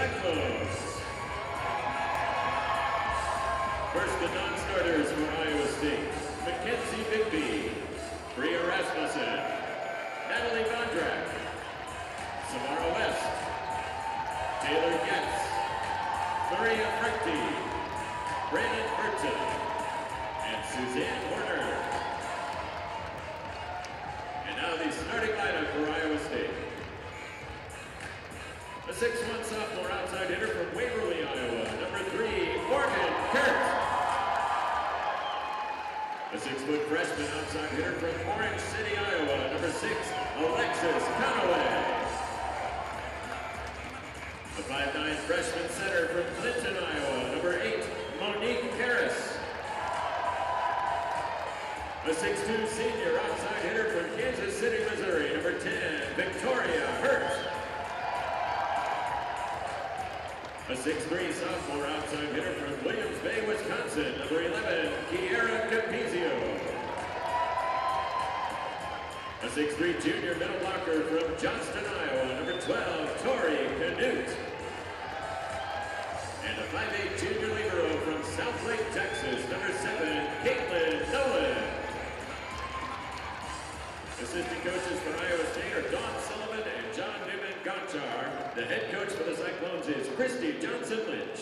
Cyclones. First, the non-starters for Iowa State. Mackenzie Bigby, Bria Rasmussen, Natalie Gondrak, Samara West, Taylor Getz, Maria Frechty, Brandon Burton, and Suzanne Warner. And now the starting lineup for Iowa State. A 6'1" sophomore outside hitter from Waverly, Iowa, number 3, Morgan Kurt. A 6-foot freshman outside hitter from Orange City, Iowa, number 6, Alexis Conaway. A 5'9" freshman center from Clinton, Iowa, number 8, Monique Harris. A 6'2" senior outside hitter from Kansas City, Missouri, number 10, Victoria Hurt. A 6'3" sophomore outside hitter from Williams Bay, Wisconsin, number 11, Kiara Capizio. A 6'3" junior middle blocker from Johnston, Iowa, number 12, Tori Canute. And a 5'8" junior libero from Southlake, Texas, number 7, Caitlin Nolan. Assistant coaches for Iowa State are Dawn Sullivan and John Newman Gonchar. The head coach for the Cyclones is Christy Johnson-Lynch.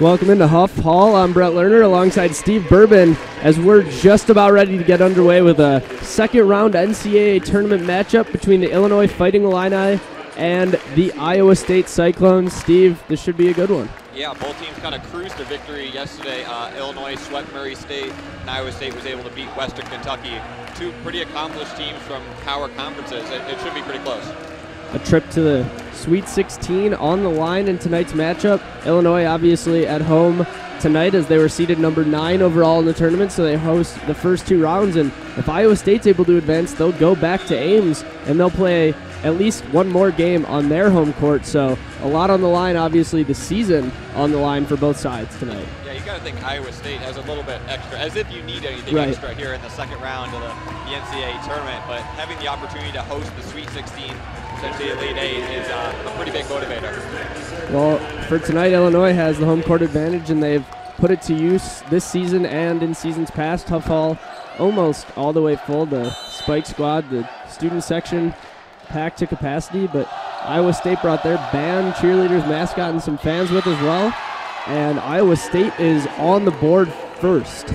Welcome into Huff Hall. I'm Brett Lerner alongside Steve Bourbon as we're just about ready to get underway with a second round NCAA tournament matchup between the Illinois Fighting Illini and the Iowa State Cyclones. Steve, this should be a good one. Yeah, both teams kind of cruised to victory yesterday. Illinois swept Murray State, and Iowa State was able to beat Western Kentucky. Two pretty accomplished teams from power conferences. It should be pretty close. A trip to the Sweet 16 on the line in tonight's matchup. Illinois obviously at home tonight as they were seeded number 9 overall in the tournament, so they host the first 2 rounds. And if Iowa State's able to advance, they'll go back to Ames and they'll play at least one more game on their home court. So a lot on the line, obviously the season on the line for both sides tonight. Yeah, you got to think Iowa State has a little bit extra, as if you need anything extra here in the second round of the NCAA tournament. But having the opportunity to host the Sweet 16, essentially Elite 8, is a pretty big motivator. Well, for tonight, Illinois has the home court advantage, and they've put it to use this season and in seasons past. Huff Hall almost all the way full. The Spike squad, the student section, packed to capacity, but Iowa State brought their band, cheerleaders, mascot, and some fans with as well. And Iowa State is on the board first.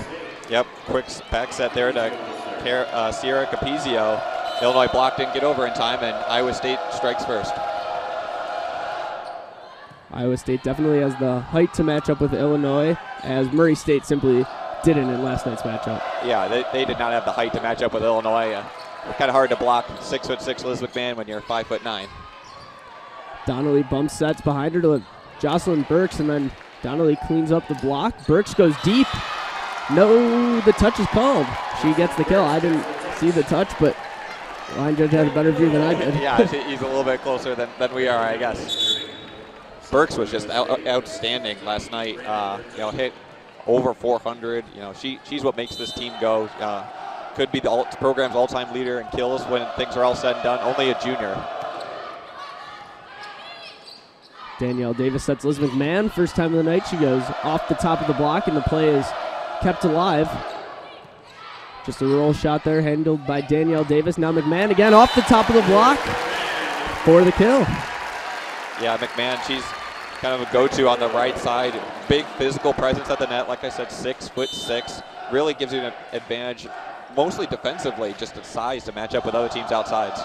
Yep, quick back set there to Sierra Capizio. Illinois block didn't get over in time, and Iowa State strikes first. Iowa State definitely has the height to match up with Illinois, as Murray State simply didn't in last night's matchup. Yeah, they did not have the height to match up with Illinois. It's kind of hard to block 6'6" Liz McMahon when you're 5'9". Donnelly bump sets behind her to Jocelyn Burks, and then Donnelly cleans up the block. Burks goes deep. No, the touch is called. She gets the kill. I didn't see the touch, but line judge had a better view than I did. Yeah, he's a little bit closer than we are, I guess. Burks was just outstanding last night. Hit over 400. She's what makes this team go. Could be the program's all-time leader in kills when things are all said and done. Only a junior. Danielle Davis sets Liz McMahon. First time of the night, she goes off the top of the block, and the play is kept alive. Just a roll shot there, handled by Danielle Davis. Now McMahon again off the top of the block for the kill. Yeah, McMahon, she's kind of a go-to on the right side. Big physical presence at the net. Like I said, 6'6". Really gives you an advantage, mostly defensively, just the size to match up with other teams' outsides.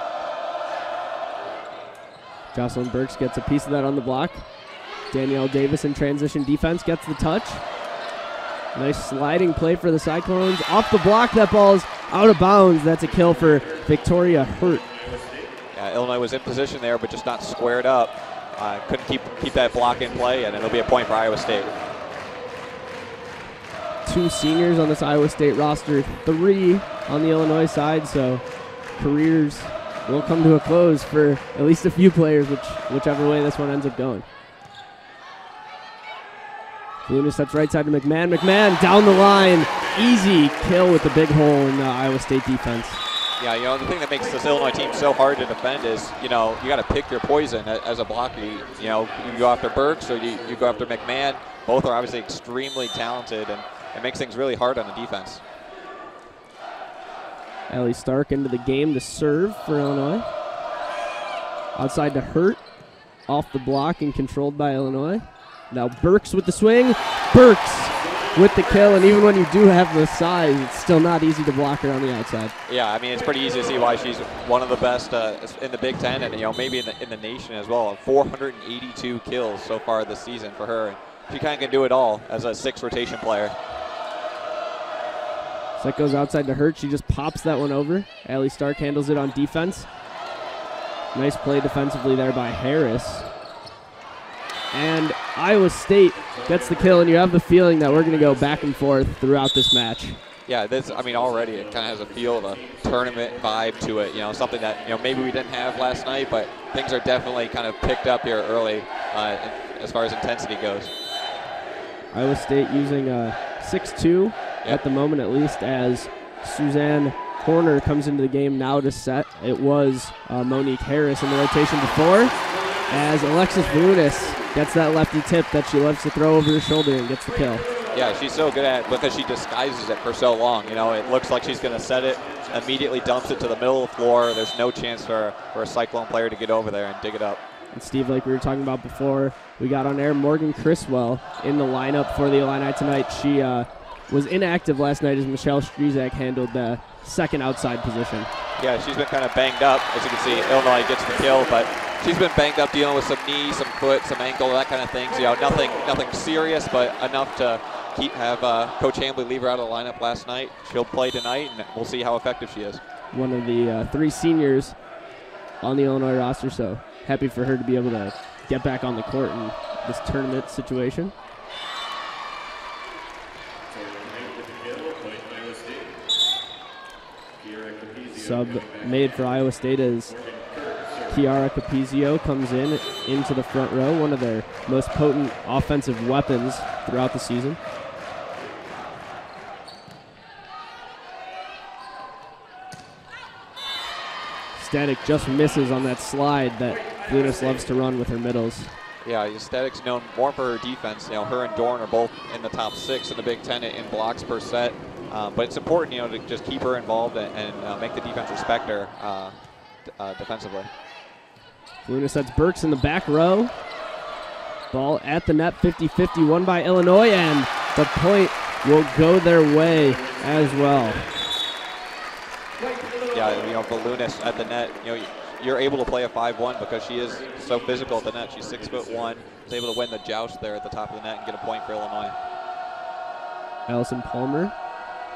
Jocelyn Burks gets a piece of that on the block. Danielle Davis in transition defense gets the touch. Nice sliding play for the Cyclones. Off the block, that ball is out of bounds. That's a kill for Victoria Hurt. Yeah, Illinois was in position there, but just not squared up. Couldn't keep that block in play, and it'll be a point for Iowa State. 2 seniors on this Iowa State roster, 3 on the Illinois side, so careers will come to a close for at least a few players, whichever way this one ends up going. Luna sets right side to McMahon. McMahon down the line. Easy kill with the big hole in the Iowa State defense. Yeah, the thing that makes this Illinois team so hard to defend is, you got to pick your poison as a blocker. You go after Burks or you go after McMahon. Both are obviously extremely talented, and it makes things really hard on the defense. Allie Stark into the game to serve for Illinois. Outside to Hurt. Off the block and controlled by Illinois. Now Burks with the swing. Burks with the kill, and even when you do have the size, it's still not easy to block her on the outside. Yeah, it's pretty easy to see why she's one of the best in the Big Ten, and maybe in the nation as well. 482 kills so far this season for her, and she kind of can do it all as a 6 rotation player. So that goes outside to Hurt. She just pops that one over. Allie Stark handles it on defense. Nice play defensively there by Harris. And Iowa State gets the kill, and you have the feeling that we're going to go back and forth throughout this match. Yeah, already it kind of has a feel of a tournament vibe to it. Something that maybe we didn't have last night, but things are definitely kind of picked up here early as far as intensity goes. Iowa State using 6-2 at the moment, at least, as Suzanne Horner comes into the game now to set. It was Monique Harris in the rotation before, as Alexis Volunis gets that lefty tip that she loves to throw over her shoulder and gets the kill. Yeah, she's so good at it because she disguises it for so long. It looks like she's going to set it, immediately dumps it to the middle of the floor. There's no chance for a Cyclone player to get over there and dig it up. And Steve, like we were talking about before we got on air, Morgan Criswell in the lineup for the Illini tonight. She was inactive last night as Michelle Strezak handled the second outside position. Yeah, she's been kind of banged up. As you can see, Illinois gets the kill, but she's been banged up dealing with some knee, some foot, some ankle, that kind of things. Nothing serious, but enough to have Coach Hambly leave her out of the lineup last night. She'll play tonight, and we'll see how effective she is. One of the 3 seniors on the Illinois roster, so happy for her to be able to get back on the court in this tournament situation. Sub made for Iowa State as Kiara Capizio comes into the front row, one of their most potent offensive weapons throughout the season. Static just misses on that slide that Volunis loves to run with her middles. Yeah, Static's known more for her defense. Her and Dorn are both in the top 6 in the Big Ten in blocks per set. But it's important, to just keep her involved and make the defense respect her defensively. Volunis sets Burks in the back row. Ball at the net, 50-50, won by Illinois, and the point will go their way as well. Yeah, you know, Volunis at the net, you know, you're able to play a 5-1 because she is so physical at the net. She's 6'1", is able to win the joust there at the top of the net and get a point for Illinois. Allison Palmer,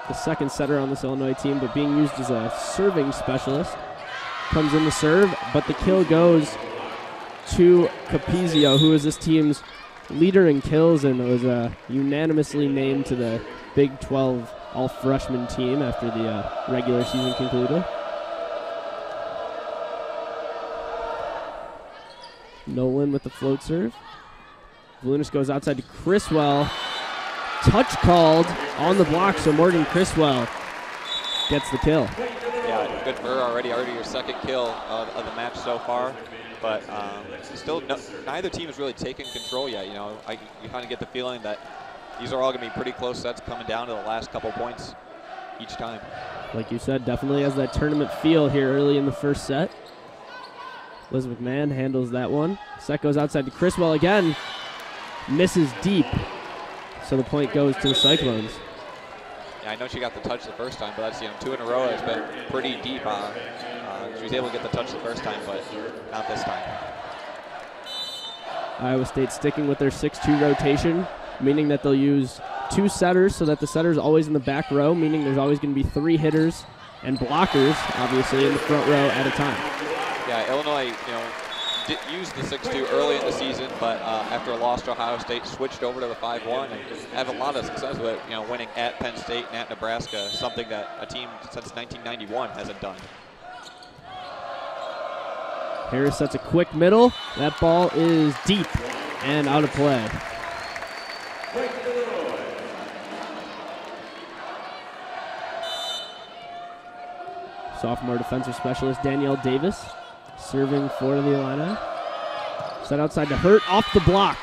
the second setter on this Illinois team, but being used as a serving specialist, comes in to serve, but the kill goes to Capizio, who is this team's leader in kills and was unanimously named to the Big 12 all-freshman team after the regular season concluded. Nolan with the float serve. Volunis goes outside to Criswell. Touch called on the block, so Morgan Criswell gets the kill. Yeah, good for her already her second kill of the match so far. But still, neither team has really taken control yet. You know, you kind of get the feeling that these are all going to be pretty close sets coming down to the last couple points each time. Like you said, definitely has that tournament feel here early in the first set. Liz McMahon handles that one. Set goes outside to Criswell again. Misses deep. So the point goes to the Cyclones. Yeah, I know she got the touch the first time, but that's, you know, 2 in a row has been pretty deep. She was able to get the touch the first time, but not this time. Iowa State sticking with their 6-2 rotation, meaning that they'll use 2 setters so that the setter's always in the back row, meaning there's always going to be 3 hitters and blockers, obviously, in the front row at a time. Yeah, Illinois, you know, did use the 6-2 early in the season, but after a loss to Ohio State, switched over to the 5-1 and have a lot of success with it, you know, winning at Penn State and at Nebraska, something that a team since 1991 hasn't done. Harris sets a quick middle. That ball is deep and out of play. Sophomore defensive specialist Danielle Davis serving for the Illini. Set outside to Hurt, off the block.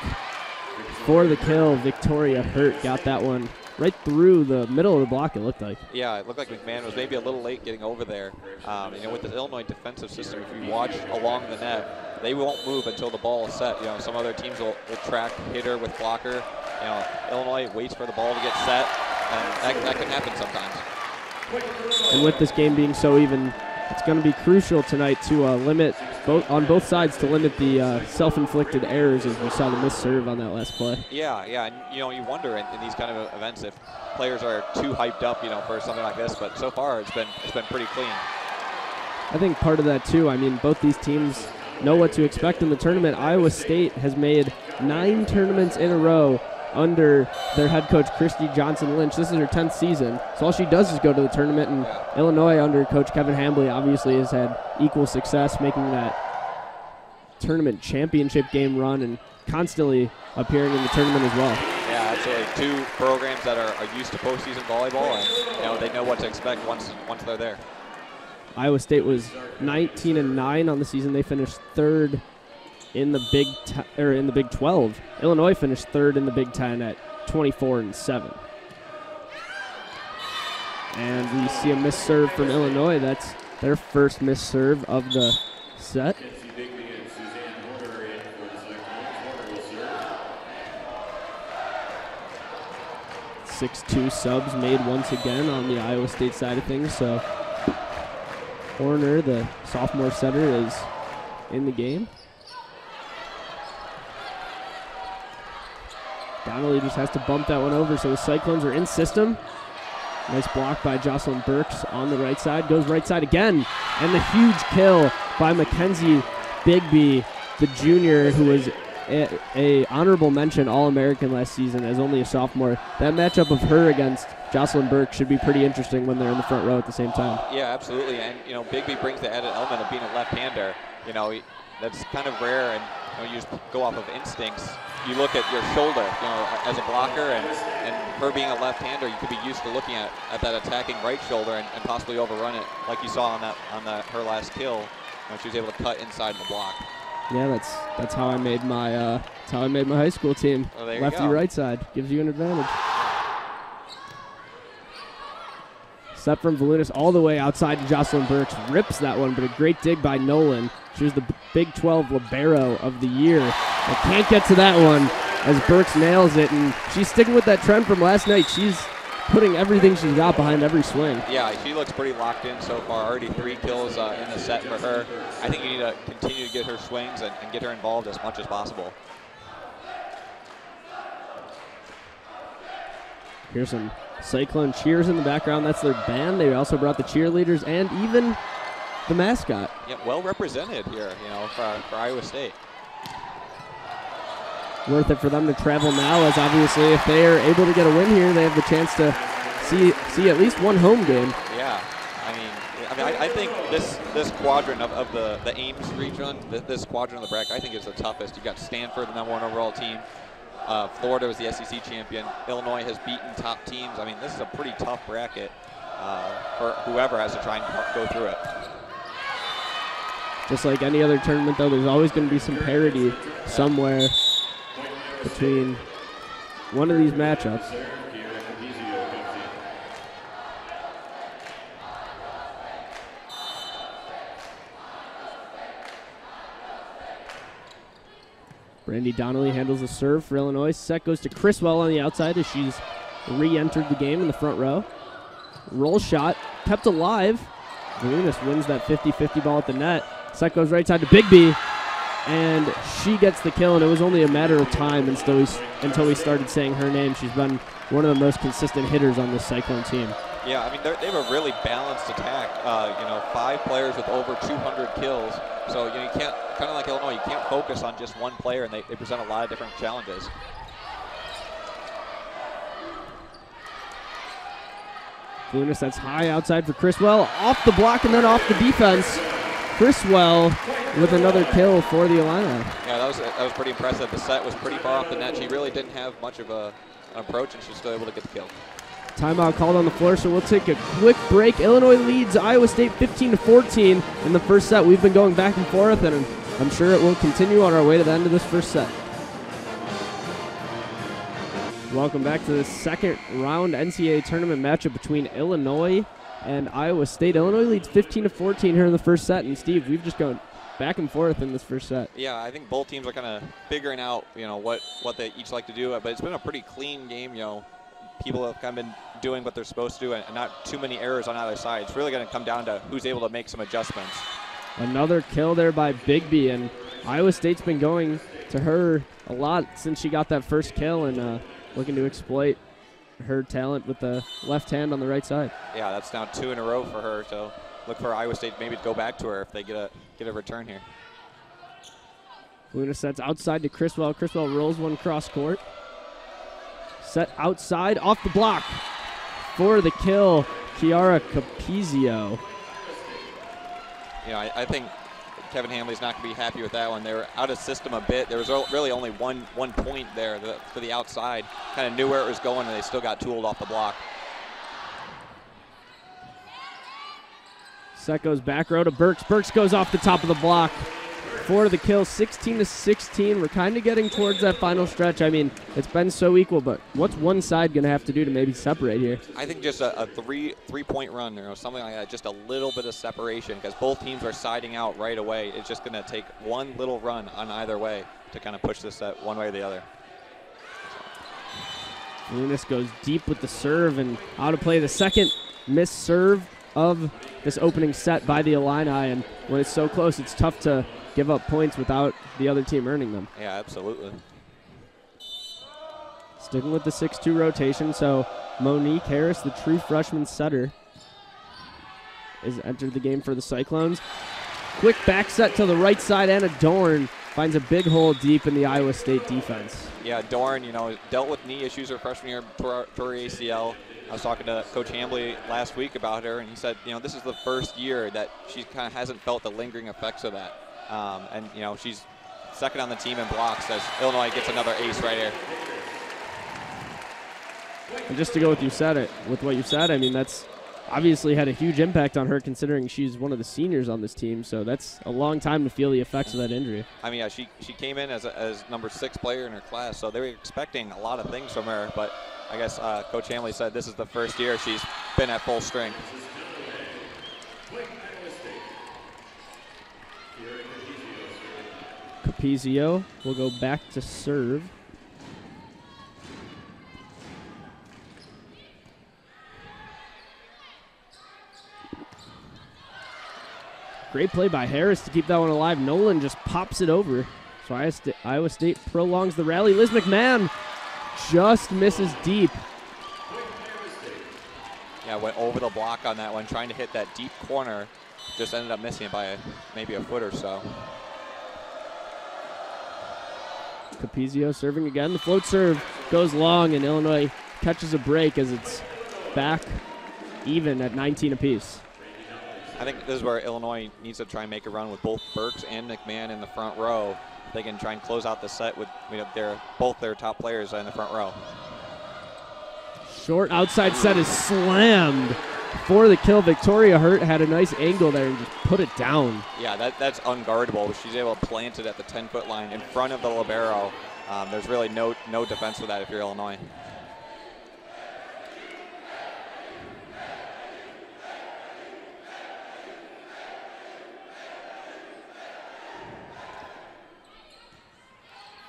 For the kill, Victoria Hurt got that one right through the middle of the block, it looked like. Yeah, it looked like McMahon was maybe a little late getting over there. You know, with the Illinois defensive system, if you watch along the net, they won't move until the ball is set. You know, some other teams will track hitter with blocker. You know, Illinois waits for the ball to get set, and that can happen sometimes. And with this game being so even, it's going to be crucial tonight to limit, on both sides, to limit the self-inflicted errors, as we saw the missed serve on that last play. Yeah, and you know, you wonder in these kind of events if players are too hyped up, you know, for something like this. But so far, it's been pretty clean. I think part of that too. I mean, both these teams know what to expect in the tournament. Iowa State has made 9 tournaments in a row under their head coach, Christy Johnson-Lynch. This is her 10th season, so all she does is go to the tournament, and Illinois under coach Kevin Hambley obviously has had equal success making that tournament championship game run and constantly appearing in the tournament as well. Yeah, absolutely. 2 programs that are used to postseason volleyball, and you know, they know what to expect once they're there. Iowa State was 19-9 on the season. They finished 3rd in the Big 12. Illinois finished 3rd in the Big 10 at 24-7. And we see a missed serve from Illinois. That's their first missed serve of the set. 6-2 subs made once again on the Iowa State side of things. So Horner, the sophomore setter, is in the game. Donnelly just has to bump that one over, so the Cyclones are in system. Nice block by Jocelyn Burks on the right side. Goes right side again. And the huge kill by Mackenzie Bigby, the junior, who was a honorable mention All-American last season as only a sophomore. That matchup of her against Jocelyn Burks should be pretty interesting when they're in the front row at the same time. Yeah, absolutely. And, you know, Bigby brings the added element of being a left-hander. You know, that's kind of rare, and you know, you just go off of instincts. You look at your shoulder, you know, as a blocker, and her being a left-hander, you could be used to looking at that attacking right shoulder and possibly overrun it, like you saw on her last kill, when she was able to cut inside the block. Yeah, that's how I made my high school team. Oh, there lefty you go. right side gives you an advantage. Set from Volunis all the way outside to Jocelyn Burks, rips that one, but a great dig by Nolan. She was the Big 12 libero of the year. But can't get to that one as Burks nails it, and she's sticking with that trend from last night. She's putting everything she's got behind every swing. Yeah, she looks pretty locked in so far. Already 3 kills in the set for her. I think you need to continue to get her swings and get her involved as much as possible. Here's some Cyclone cheers in the background. That's their band. They also brought the cheerleaders and even the mascot. Yeah, well represented here, you know, for Iowa State. Worth it for them to travel now, as obviously if they are able to get a win here, they have the chance to see at least one home game. Yeah, I think this quadrant of the Ames region, this quadrant of the bracket, I think is the toughest. You've got Stanford, the #1 overall team. Florida was the SEC champion. Illinois has beaten top teams. I mean, this is a pretty tough bracket for whoever has to try and go through it. Just like any other tournament, though, there's always going to be some parity somewhere between one of these matchups. Brandy Donnelly handles the serve for Illinois. Set goes to Criswell on the outside as she's re-entered the game in the front row. Roll shot, kept alive. Valunas wins that 50-50 ball at the net. Set goes right side to Bigby, and she gets the kill, and it was only a matter of time until we started saying her name. She's been one of the most consistent hitters on this Cyclone team. Yeah, I mean, they have a really balanced attack. 5 players with over 200 kills. So, you can't, kind of like Illinois, you can't focus on just one player, and they present a lot of different challenges. Valunas, that's high outside for Criswell. Off the block and then off the defense. Criswell with another kill for the Illini. Yeah, that was pretty impressive. The set was pretty far off the net. She really didn't have much of an approach, and she's still able to get the kill. Timeout called on the floor, so we'll take a quick break. Illinois leads Iowa State 15-14 in the first set. We've been going back and forth, and I'm sure it will continue on our way to the end of this first set. Welcome back to the second round NCAA tournament matchup between Illinois and Iowa State. Illinois leads 15-14 here in the first set, and Steve, we've just gone back and forth in this first set. Yeah, I think both teams are kind of figuring out, what they each like to do, but it's been a pretty clean game, People have kind of been doing what they're supposed to do and not too many errors on either side. It's really going to come down to who's able to make some adjustments. Another kill there by Bigby, and Iowa State's been going to her a lot since she got that first kill and looking to exploit her talent with the left hand on the right side. Yeah, that's now 2 in a row for her, so look for Iowa State maybe to go back to her if they get a return here. Luna sets outside to Criswell. Criswell rolls one cross court. Set outside, off the block for the kill, Chiara Capizio. I think Kevin Hamley's not going to be happy with that one. They were out of system a bit. There was really only one point there for the outside. Kind of knew where it was going, and they still got tooled off the block. Set goes back row to Burks. Burks goes off the top of the block for the kill, 16-16. We're kind of getting towards that final stretch. I mean, it's been so equal, but what's one side going to have to do to maybe separate here? I think just a three-point run, something like that, just a little bit of separation, because both teams are siding out right away. It's just going to take one little run on either way to kind of push this set one way or the other. Lunas goes deep with the serve, and out to play the second missed serve of this opening set by the Illini, and when it's so close, it's tough to give up points without the other team earning them. Yeah, absolutely. Sticking with the 6-2 rotation, so Monique Harris, the true freshman setter, is entered the game for the Cyclones. Quick back set to the right side, and Dorn finds a big hole deep in the Iowa State defense. Yeah, Dorn, dealt with knee issues her freshman year for ACL. I was talking to Coach Hambley last week about her, and he said, this is the first year that she kind of hasn't felt the lingering effects of that. And she's second on the team in blocks as Illinois gets another ace right here. And just to go with what you said, I mean, that's obviously had a huge impact on her considering she's one of the seniors on this team, so that's a long time to feel the effects of that injury. I mean, yeah, she came in as number 6 player in her class, so they were expecting a lot of things from her, but I guess Coach Hamley said this is the first year she's been at full strength. Capizio will go back to serve. Great play by Harris to keep that one alive. Nolan just pops it over. So Iowa State prolongs the rally. Liz McMahon just misses deep. Yeah, went over the block on that one, trying to hit that deep corner. Just ended up missing it by maybe a foot or so. Capizio serving again. The float serve goes long, and Illinois catches a break as it's back even at 19 apiece. I think this is where Illinois needs to try and make a run with both Burks and McMahon in the front row. They can try and close out the set with both their top players in the front row. Short outside set is slammed for the kill. Victoria Hurt had a nice angle there and just put it down. Yeah, that's unguardable. She's able to plant it at the 10-foot line in front of the libero. There's really no defense for that if you're Illinois.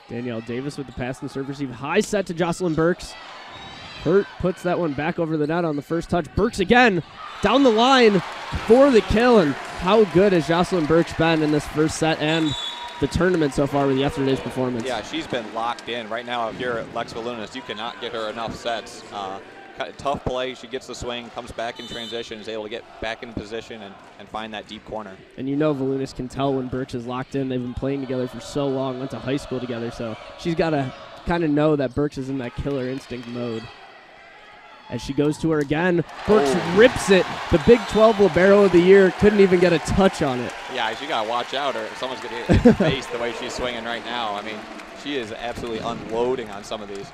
Danielle Davis with the pass and serve receive. High set to Jocelyn Burks. Hurt puts that one back over the net on the first touch. Burks again down the line for the kill. And how good has Jocelyn Burks been in this first set and the tournament so far with yesterday's performance? Yeah, she's been locked in. Right now, if you're at Lex Volunas, you cannot get her enough sets. Tough play. She gets the swing, comes back in transition, is able to get back in position and find that deep corner. And you know Volunas can tell when Burks is locked in. They've been playing together for so long, went to high school together, so she's got to kind of know that Burks is in that killer instinct mode. As she goes to her again, Burks rips it. The Big 12 libero of the year couldn't even get a touch on it. Yeah, she got to watch out or someone's going to hit the face the way she's swinging right now. I mean, she is absolutely unloading on some of these.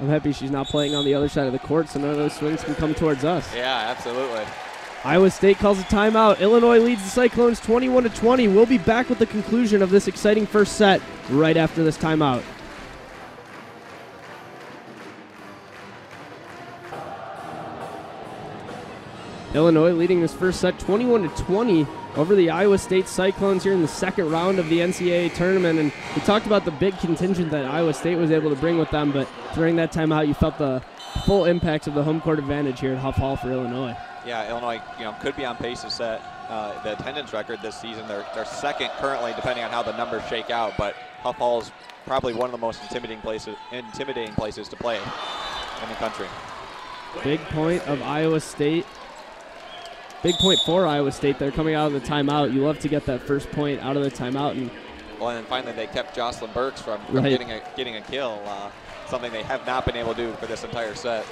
I'm happy she's not playing on the other side of the court, so none of those swings can come towards us. Yeah, absolutely. Iowa State calls a timeout. Illinois leads the Cyclones 21-20. We'll be back with the conclusion of this exciting first set right after this timeout. Illinois leading this first set 21-20 over the Iowa State Cyclones here in the second round of the NCAA tournament. And we talked about the big contingent that Iowa State was able to bring with them, but during that timeout you felt the full impacts of the home court advantage here at Huff Hall for Illinois. Yeah, Illinois could be on pace to set the attendance record this season. They're second currently, depending on how the numbers shake out, but Huff Hall is probably one of the most intimidating places to play in the country. Big point of Iowa State. Big point for Iowa State. They're coming out of the timeout. You love to get that first point out of the timeout. And then finally they kept Jocelyn Burks from getting a kill, something they have not been able to do for this entire set.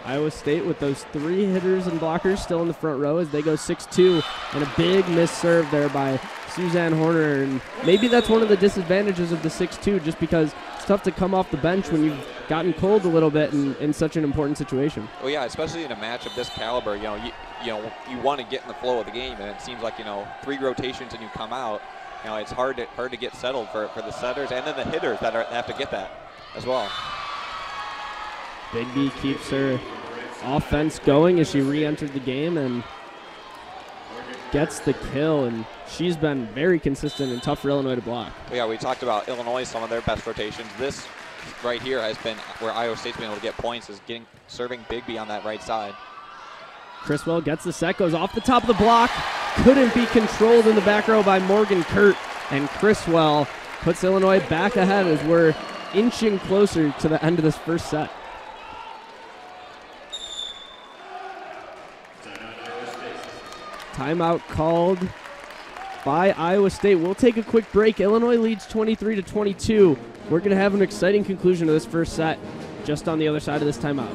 Iowa State with those three hitters and blockers still in the front row as they go 6-2, and a big miss serve there by Suzanne Horner. And maybe that's one of the disadvantages of the 6-2, just because it's tough to come off the bench when you've gotten cold a little bit in such an important situation. Well, yeah, especially in a match of this caliber, you want to get in the flow of the game, and it seems like 3 rotations and you come out. It's hard to get settled for the setters and then the hitters that have to get that as well. Bigby keeps her offense going as she re-entered the game and gets the kill, and she's been very consistent and tough for Illinois to block. Yeah, we talked about Illinois, some of their best rotations. This right here has been where Iowa State's been able to get points, is serving Bigby on that right side. Criswell gets the set, goes off the top of the block, couldn't be controlled in the back row by Morgan Kurt, and Criswell puts Illinois back ahead as we're inching closer to the end of this first set. Timeout called by Iowa State. We'll take a quick break. Illinois leads 23-22. We're going to have an exciting conclusion to this first set just on the other side of this timeout.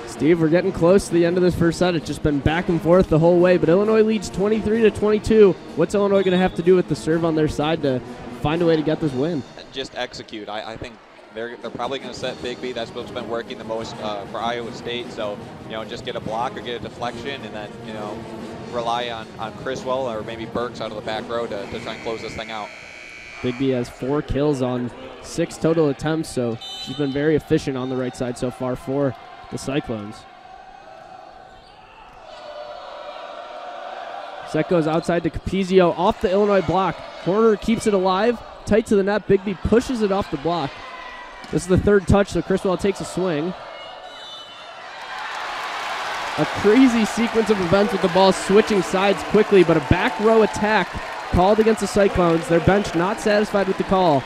Steve, we're getting close to the end of this first set. It's just been back and forth the whole way, but Illinois leads 23-22. What's Illinois going to have to do with the serve on their side to find a way to get this win? Just execute. I think they're probably going to set Bigby. That's what's been working the most for Iowa State. So, just get a block or get a deflection, and then, rely on Criswell or maybe Burks out of the back row to try and close this thing out. Bigby has 4 kills on 6 total attempts, so she's been very efficient on the right side so far for the Cyclones. Set goes outside to Capizio off the Illinois block. Horner keeps it alive, tight to the net. Bigby pushes it off the block. This is the third touch, so Criswell takes a swing. a crazy sequence of events with the ball switching sides quickly, but a back row attack called against the Cyclones. Their bench not satisfied with the call,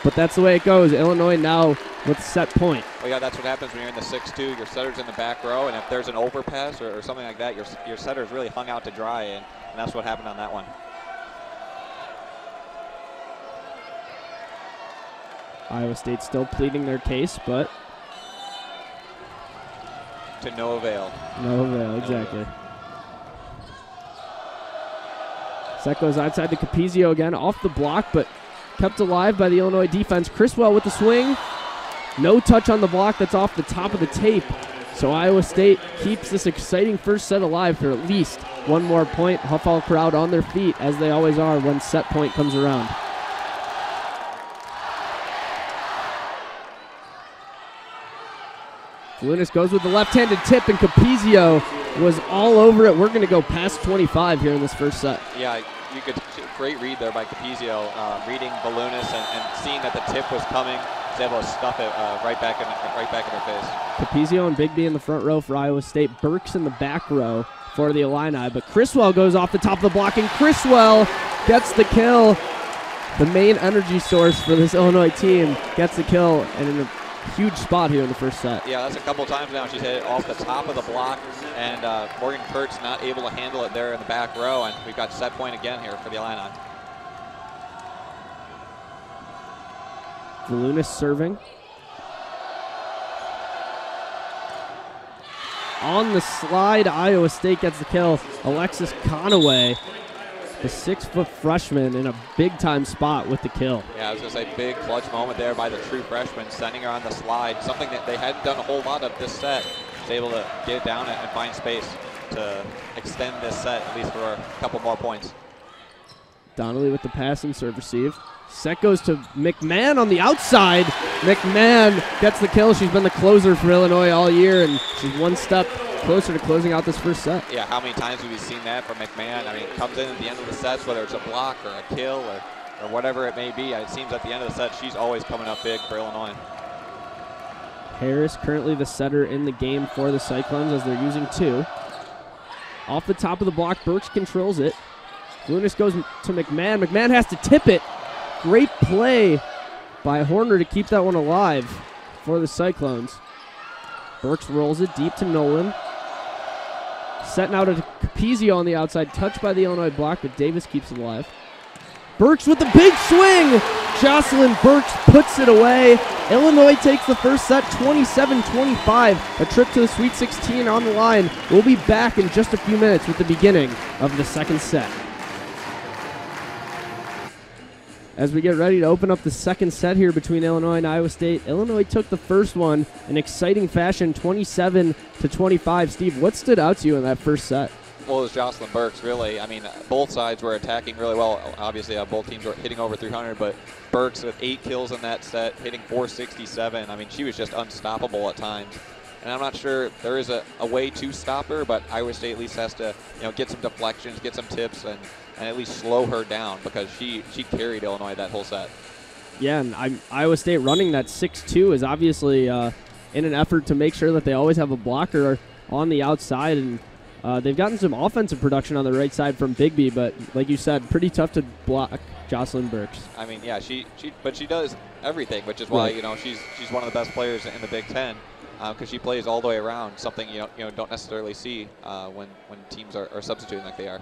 but that's the way it goes. Illinois now with set point. Well, yeah, that's what happens when you're in the 6-2. Your setter's in the back row, and if there's an overpass or something like that, your setter's really hung out to dry, and that's what happened on that one. Iowa State still pleading their case, but to no avail. No avail, exactly. Set goes outside to Capizio again, off the block, but kept alive by the Illinois defense. Criswell with the swing. No touch on the block. That's off the top of the tape. So Iowa State keeps this exciting first set alive for at least one more point. Huffall crowd on their feet, as they always are when set point comes around. Lunis goes with the left-handed tip, and Capizio was all over it. We're going to go past 25 here in this first set. Yeah, you could great read there by Capizio, reading Volunis and seeing that the tip was coming. Was able to stuff it right back in her face. Capizio and Bigby in the front row for Iowa State. Burks in the back row for the Illini, but Criswell goes off the top of the block, and Criswell gets the kill. The main energy source for this Illinois team gets the kill, and in a huge spot here in the first set. Yeah, that's a couple times now she's hit it off the top of the block, and Morgan Kurtz not able to handle it there in the back row, and we've got set point again here for the Illini. Volunis serving. On the slide, Iowa State gets the kill. Alexis Conaway, the 6-foot freshman, in a big-time spot with the kill. Yeah, I was going to say big clutch moment there by the true freshman, sending her on the slide, something that they hadn't done a whole lot of this set. Was able to get it down and find space to extend this set, at least for a couple more points. Donnelly with the pass and serve receive. Set goes to McMahon on the outside. McMahon gets the kill. She's been the closer for Illinois all year, and she's one step closer to closing out this first set. Yeah, how many times have we seen that from McMahon? I mean, it comes in at the end of the sets, whether it's a block or a kill or whatever it may be. It seems at the end of the set, she's always coming up big for Illinois. Harris currently the setter in the game for the Cyclones, as they're using two. Off the top of the block, Burks controls it. Lunis goes to McMahon. McMahon has to tip it. Great play by Horner to keep that one alive for the Cyclones. Burks rolls it deep to Nolan. Setting out to Capizio on the outside. Touched by the Illinois block, but Davis keeps it alive. Burks with the big swing. Jocelyn Burks puts it away. Illinois takes the first set 27-25. A trip to the Sweet 16 on the line. We'll be back in just a few minutes with the beginning of the second set. As we get ready to open up the second set here between Illinois and Iowa State, Illinois took the first one in exciting fashion, 27-25. Steve, what stood out to you in that first set? Well, it was Jocelyn Burks, really. I mean, both sides were attacking really well. Obviously, both teams were hitting over 300, but Burks with 8 kills in that set, hitting 467. I mean, she was just unstoppable at times. And I'm not sure there is a way to stop her, but Iowa State at least has to, get some deflections, get some tips, and at least slow her down, because she carried Illinois that whole set. Yeah, and Iowa State running that 6-2 is obviously in an effort to make sure that they always have a blocker on the outside, and they've gotten some offensive production on the right side from Bigby, but like you said, pretty tough to block Jocelyn Burks. I mean, yeah, but she does everything, which is why she's one of the best players in the Big Ten, because she plays all the way around, something you don't necessarily see when teams are substituting like they are.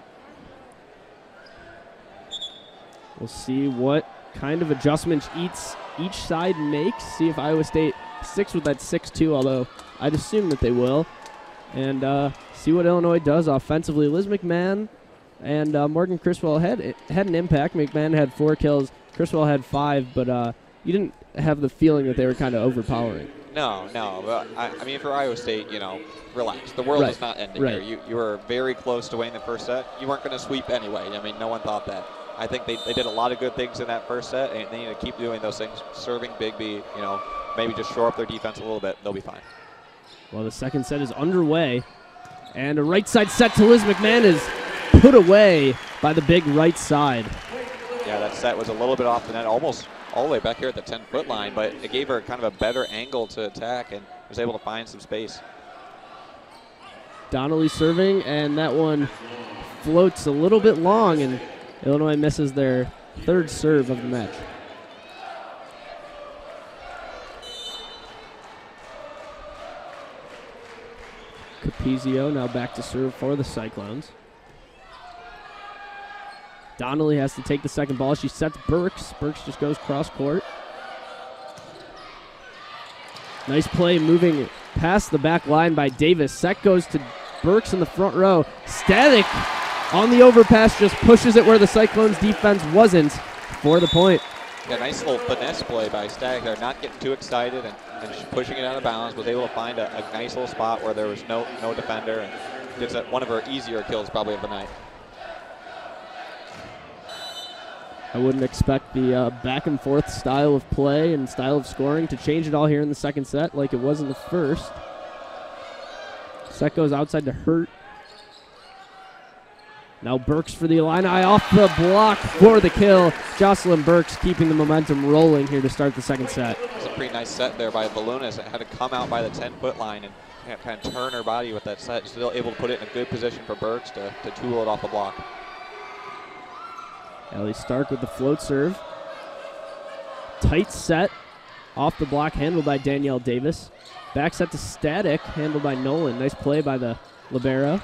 We'll see what kind of adjustments each side makes. See if Iowa State sticks with that 6-2, although I'd assume that they will. And see what Illinois does offensively. Liz McMahon and Morgan Criswell had an impact. McMahon had 4 kills. Criswell had 5, but you didn't have the feeling that they were kind of overpowering. No. Well, I mean, for Iowa State, relax. The world is not ending here. You were very close to winning the first set. You weren't going to sweep anyway. I mean, no one thought that. I think they did a lot of good things in that first set, and they need to keep doing those things, serving Bigby, maybe just shore up their defense a little bit. They'll be fine. Well, the second set is underway, and a right side set to Liz McMahon is put away by the big right side. Yeah, that set was a little bit off the net, almost all the way back here at the 10-foot line, but it gave her kind of a better angle to attack and was able to find some space. Donnelly serving, and that one floats a little bit long, and Illinois misses their third serve of the match. Capizio now back to serve for the Cyclones. Donnelly has to take the second ball. She sets Burks. Burks just goes cross court. Nice play moving past the back line by Davis. Set goes to Burks in the front row. Static on the overpass just pushes it where the Cyclones defense wasn't for the point. Yeah, nice little finesse play by Static there, not getting too excited and pushing it out of bounds, was able to find a nice little spot where there was no defender, and gets one of her easier kills probably of the night. I wouldn't expect the back and forth style of play and style of scoring to change it all here in the second set like it was in the first. Set goes outside to Hurt. Now Burks for the Illini, off the block for the kill. Jocelyn Burks keeping the momentum rolling here to start the second set. It's a pretty nice set there by Volunas. It had to come out by the 10-foot line and kind of turn her body with that set. Still able to put it in a good position for Burks to tool it off the block. Ellie Stark with the float serve. Tight set off the block, handled by Danielle Davis. Back set to Static, handled by Nolan. Nice play by the libero.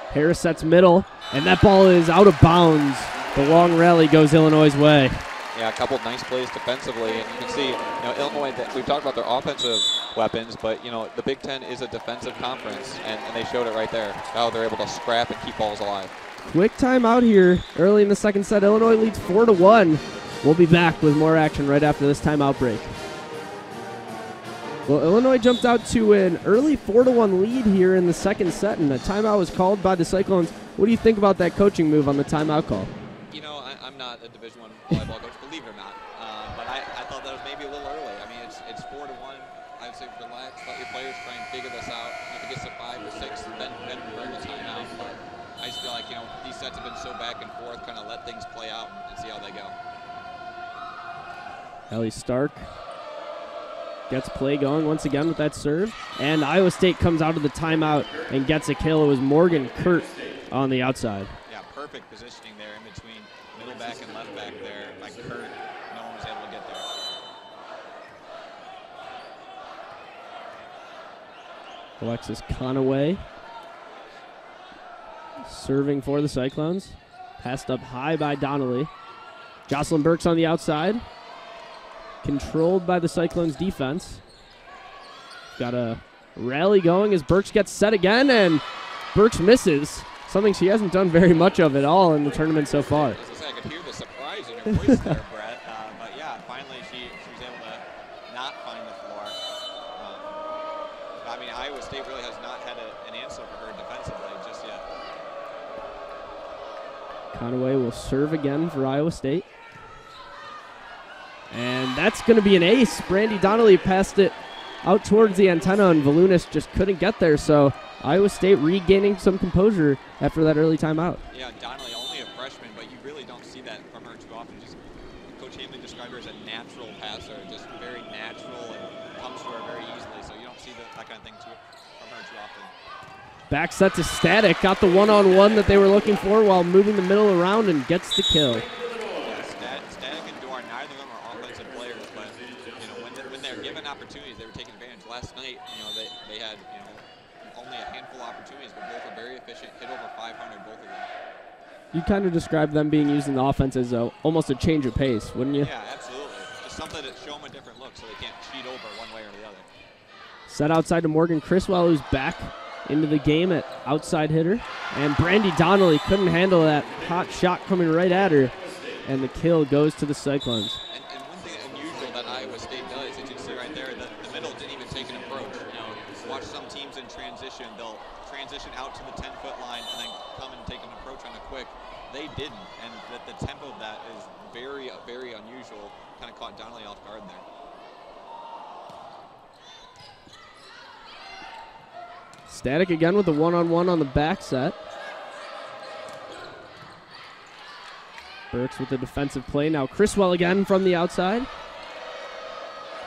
Harris sets middle, and that ball is out of bounds. The long rally goes Illinois' way. Yeah, a couple nice plays defensively, and you can see, Illinois, we've talked about their offensive weapons, but, the Big Ten is a defensive conference, and they showed it right there, how they're able to scrap and keep balls alive. Quick timeout here early in the second set. Illinois leads 4-1. We'll be back with more action right after this timeout break. Well, Illinois jumped out to an early 4-1 lead here in the second set, and a timeout was called by the Cyclones. What do you think about that coaching move on the timeout call? I'm not a Division I volleyball coach, believe it or not, but I thought that was maybe a little early. I mean, it's 4-1. I'd say relax, let your players try and figure this out. If it gets to 5 or 6, then bring the timeout. But I just feel like, these sets have been so back and forth, kind of let things play out and see how they go. Ellie Stark gets play going once again with that serve. And Iowa State comes out of the timeout and gets a kill. It was Morgan Kurt on the outside. Yeah, perfect positioning there in between middle back and left back there by Kurt. No one was able to get there. Alexis Conaway serving for the Cyclones. Passed up high by Donnelly. Jocelyn Burks on the outside. Controlled by the Cyclones defense. Got a rally going as Burks gets set again, and Burks misses. Something she hasn't done very much of at all in the tournament so far. I could hear the surprise in your voice there, Brett. But yeah, finally she was able to not find the floor. I mean, Iowa State really has not had an answer for her defensively just yet. Conaway will serve again for Iowa State. And that's going to be an ace. Brandy Donnelly passed it out towards the antenna, and Volunas just couldn't get there. So Iowa State regaining some composure after that early timeout. Yeah, Donnelly, only a freshman, but you really don't see that from her too often. Coach Hamlin described her as a natural passer, just very natural and comes to her very easily. So you don't see that kind of thing from her too often. Back set to Static. Got the one-on-one that they were looking for while moving the middle around and gets the kill. Opportunities, they were taking advantage. Last night, they had only a handful of opportunities, but both were very efficient, hit over 500, both of them. You kind of described them being used in the offense as almost a change of pace, wouldn't you? Yeah, absolutely. Just something to show them a different look so they can't cheat over one way or the other. Set outside to Morgan Criswell, who's back into the game at outside hitter. And Brandy Donnelly couldn't handle that hot shot coming right at her, and the kill goes to the Cyclones. And one thing unusual that Iowa State does, as you can see right there, the middle didn't even take an approach. Watch some teams in transition, they'll transition out to the 10-foot line and then come and take an approach on a quick. They didn't, and the tempo of that is very, very unusual. Kind of caught Donnelly off guard there. Static again with the one-on-one on the back set. Burks with the defensive play. Now Criswell again from the outside.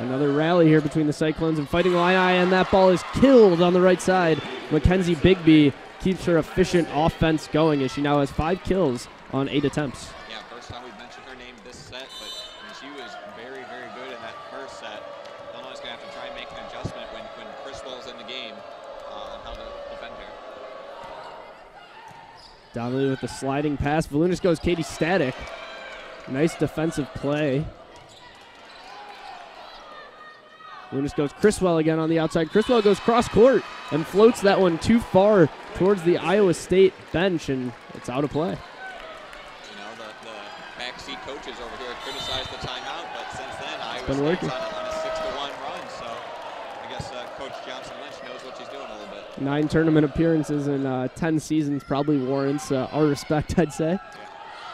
Another rally here between the Cyclones and Fighting Illini, and that ball is killed on the right side. Mackenzie Bigby keeps her efficient offense going as she now has 5 kills on 8 attempts. Yeah, first time we've mentioned her name this set, but I mean, she was very, very good in that first set. Illinois is going to have to try and make an adjustment when Criswell's in the game on how to defend her. Donnelly with the sliding pass. Volunis goes Katie Static. Nice defensive play. Volunis goes Criswell again on the outside. Criswell goes cross court and floats that one too far towards the Iowa State bench, and it's out of play. You know, the backseat coaches over here criticized the timeout, but since then, Iowa State's on a 6-1 run. So I guess Coach Johnson-Lynch knows what she's doing a little bit. 9 tournament appearances in 10 seasons probably warrants our respect, I'd say. Yeah.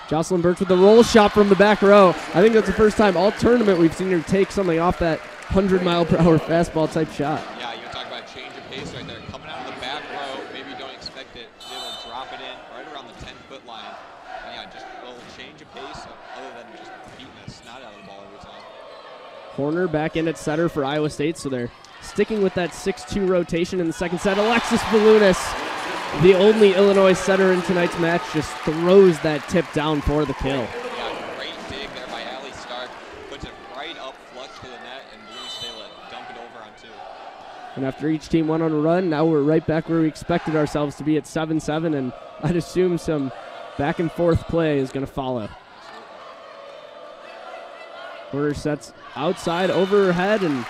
Jocelyn Birch with the roll shot from the back row. I think that's the first time all tournament we've seen her take something off that 100-mile-per-hour fastball type shot. Yeah, you talk about change of pace right there. Coming out of the back row, maybe you don't expect it. It'll drop it in right around the 10-foot line. And yeah, just a little change of pace other than just beating the snot out of the ball every time. Horner back in at setter for Iowa State, so they're sticking with that 6-2 rotation in the second set. Alexis Volunis, the only Illinois setter in tonight's match, just throws that tip down for the kill. Yeah, great dig there by Allie Stark. Puts it right up flush to the net, and Volunis able to dump it over on 2. And after each team went on a run, now we're right back where we expected ourselves to be at 7-7, and I'd assume some back and forth play is going to follow. Porter sets outside over her head, and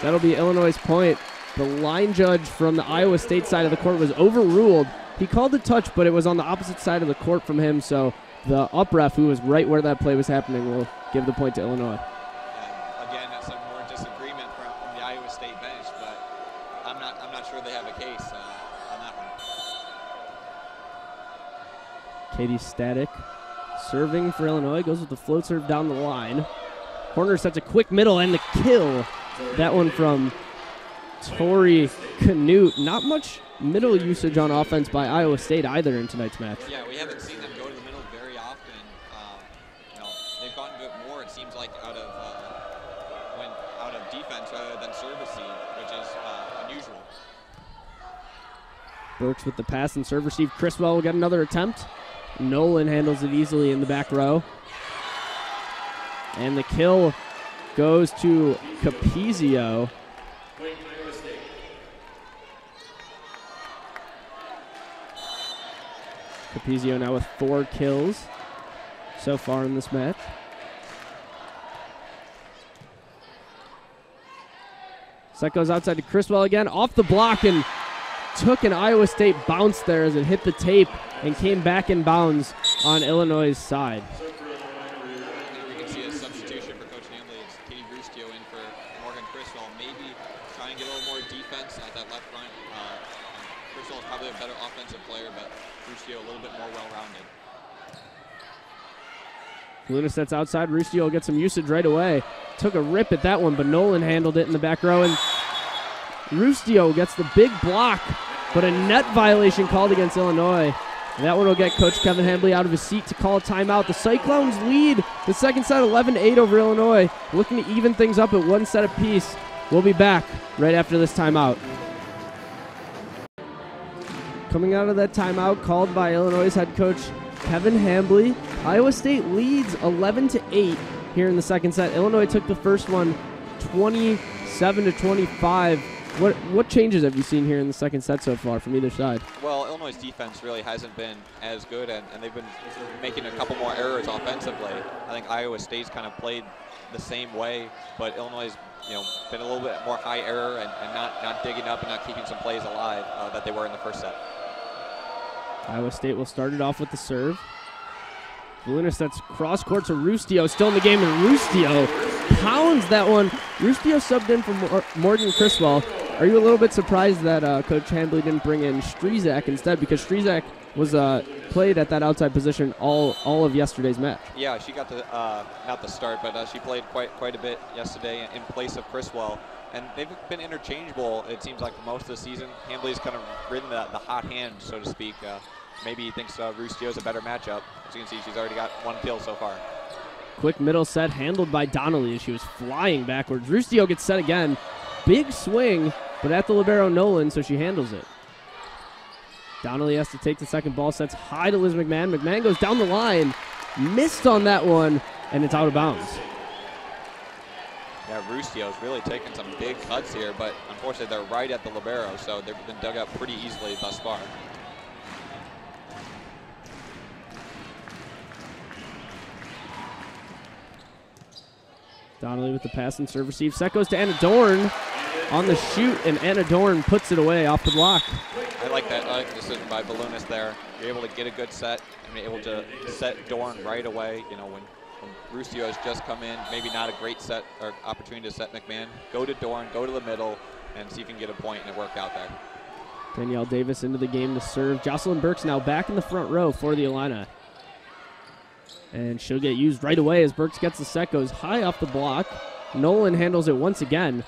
that'll be Illinois' point. The line judge from the Iowa State side of the court was overruled. He called a touch, but it was on the opposite side of the court from him, so the up ref, who was right where that play was happening, will give the point to Illinois. And again, that's some more disagreement from the Iowa State bench, but I'm not sure they have a case on that one. Katie Static serving for Illinois, goes with the float serve down the line. Horner sets a quick middle and the kill. That one from Tori Canute. Not much middle usage on offense by Iowa State either in tonight's match. Yeah, we haven't seen them go to the middle very often. They've gotten to it more, it seems like, out of defense rather than service receive, which is unusual. Birch with the pass and serve receive. Criswell will get another attempt. Nolan handles it easily in the back row. And the kill goes to Capizio. Capizio now with 4 kills so far in this match. Set goes outside to Criswell again, off the block, and took an Iowa State bounce there as it hit the tape and came back in bounds on Illinois' side. We can see a substitution for Coach Hambley. It's Katie Rustio in for Morgan Criswell. Maybe try and get a little more defense at that left front. Criswell is probably a better offensive player, but Rustio a little bit more well-rounded. Luna sets outside. Rustio will get some usage right away. Took a rip at that one, but Nolan handled it in the back row, and Rustio gets the big block, but a net violation called against Illinois. That one will get Coach Kevin Hambley out of his seat to call a timeout. The Cyclones lead the second set 11-8 over Illinois, looking to even things up at 1 set apiece. We'll be back right after this timeout. Coming out of that timeout called by Illinois' head coach Kevin Hambley, Iowa State leads 11-8 here in the second set. Illinois took the first one 27-25. What changes have you seen here in the second set so far from either side? Well, Illinois' defense really hasn't been as good, and they've been making a couple more errors offensively. I think Iowa State's kind of played the same way, but Illinois' been a little bit more high error and not digging up and not keeping some plays alive that they were in the first set. Iowa State will start it off with the serve. Volunis sets cross court to Rustio, still in the game, and Rustio pounds that one. Rustio subbed in for Morgan Criswell. Are you a little bit surprised that Coach Hambley didn't bring in Strizak instead? Because Strizak was played at that outside position all of yesterday's match. Yeah, she got the not the start, but she played quite a bit yesterday in place of Criswell. And they've been interchangeable, it seems like, for most of the season. Hambley's kind of ridden the hot hand, so to speak. Maybe he thinks Rustio's a better matchup. As you can see, she's already got 1 kill so far. quick middle set handled by Donnelly as she was flying backwards. Rustio gets set again. Big swing, but at the libero Nolan, so she handles it. Donnelly has to take the second ball, sets high to Liz McMahon. McMahon goes down the line, missed on that one, and it's out of bounds. Yeah, Rustio's really taking some big cuts here, but unfortunately they're right at the libero, so they've been dug up pretty easily thus far. Donnelly with the pass and serve receive. Set goes to Anna Dorn on the shoot, and Anna Dorn puts it away off the block. I like that. I like the decision by Ballounis there. You're able to get a good set and be able to set Dorn right away. You know, when Rustio has just come in, maybe not a great set or opportunity to set McMahon. Go to Dorn, go to the middle, and see if you can get a point and work out there. Danielle Davis into the game to serve. Jocelyn Burks now back in the front row for the Illini. And she'll get used right away as Burks gets the set, goes high off the block. Nolan handles it once again.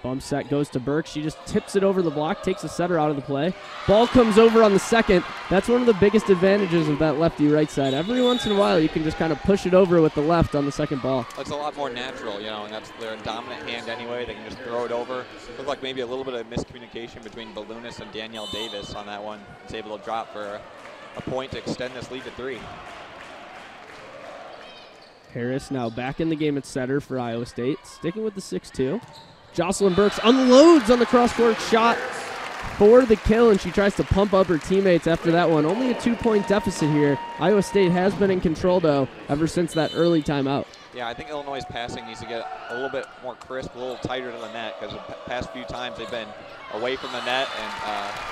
Bump set goes to Burks. She just tips it over the block, takes the setter out of the play. Ball comes over on the second. That's one of the biggest advantages of that lefty right side. Every once in a while, you can just kind of push it over with the left on the second ball. It's a lot more natural, you know, and that's their dominant hand anyway. They can just throw it over. Looked like maybe a little bit of miscommunication between Ballounis and Danielle Davis on that one. It's able to drop for a point to extend this lead to 3. Harris now back in the game at setter for Iowa State, sticking with the 6-2. Jocelyn Burks unloads on the cross-court shot for the kill, and she tries to pump up her teammates after that one. Only a 2-point deficit here. Iowa State has been in control, though, ever since that early timeout. Yeah, I think Illinois' passing needs to get a little bit more crisp, a little tighter to the net, because the past few times they've been away from the net and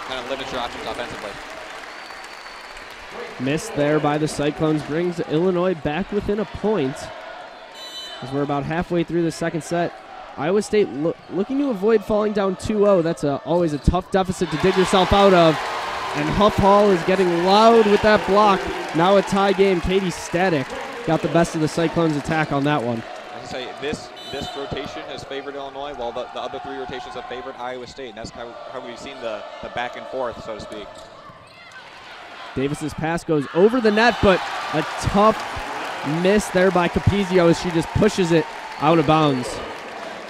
kind of limit your options offensively. Missed there by the Cyclones brings Illinois back within a point as we're about halfway through the second set. Iowa State looking to avoid falling down 2-0. That's always a tough deficit to dig yourself out of. And Huff Hall is getting loud with that block. Now a tie game. Katie Static got the best of the Cyclones' attack on that one. I say this rotation has favored Illinois, while the other 3 rotations have favored Iowa State. And that's how we've seen the back and forth, so to speak. Davis's pass goes over the net, but a tough miss there by Capizio as she just pushes it out of bounds.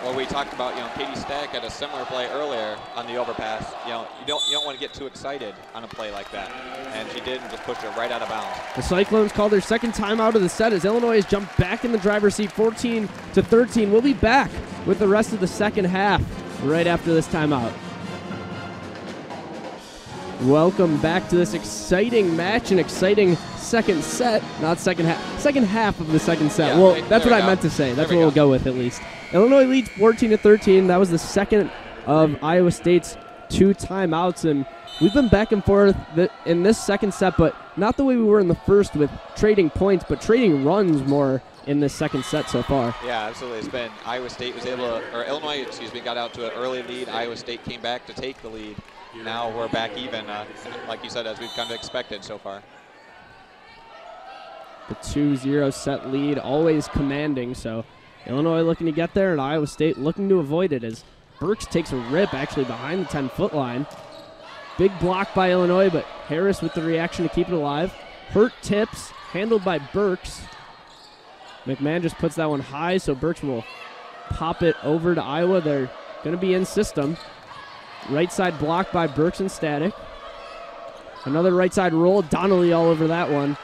Well, we talked about, you know, Katie Stack had a similar play earlier on the overpass. You know, you don't want to get too excited on a play like that, and she did and just pushed it right out of bounds. The Cyclones called their second timeout of the set as Illinois has jumped back in the driver's seat, 14-13. We'll be back with the rest of the second half right after this timeout. Welcome back to this exciting match, an exciting second set, not second half of the second set. Yeah, well, right, that's what I meant to say. That's what we'll go with at least. Illinois leads 14-13. That was the second of Iowa State's 2 timeouts, and we've been back and forth in this second set, but not the way we were in the first with trading points, but trading runs more in this second set so far. Yeah, absolutely. It's been Iowa State was able to, or Illinois, got out to an early lead. Iowa State came back to take the lead. Now we're back even, like you said, as we've kind of expected so far. The 2-0 set lead, always commanding, so Illinois looking to get there, and Iowa State looking to avoid it as Burks takes a rip actually behind the 10-foot line. Big block by Illinois, but Harris with the reaction to keep it alive. Hurt tips, handled by Burks. McMahon just puts that one high, so Burks will pop it over to Iowa. They're going to be in system. Right side block by Burks and Static. Another right side roll. Donnelly all over that one.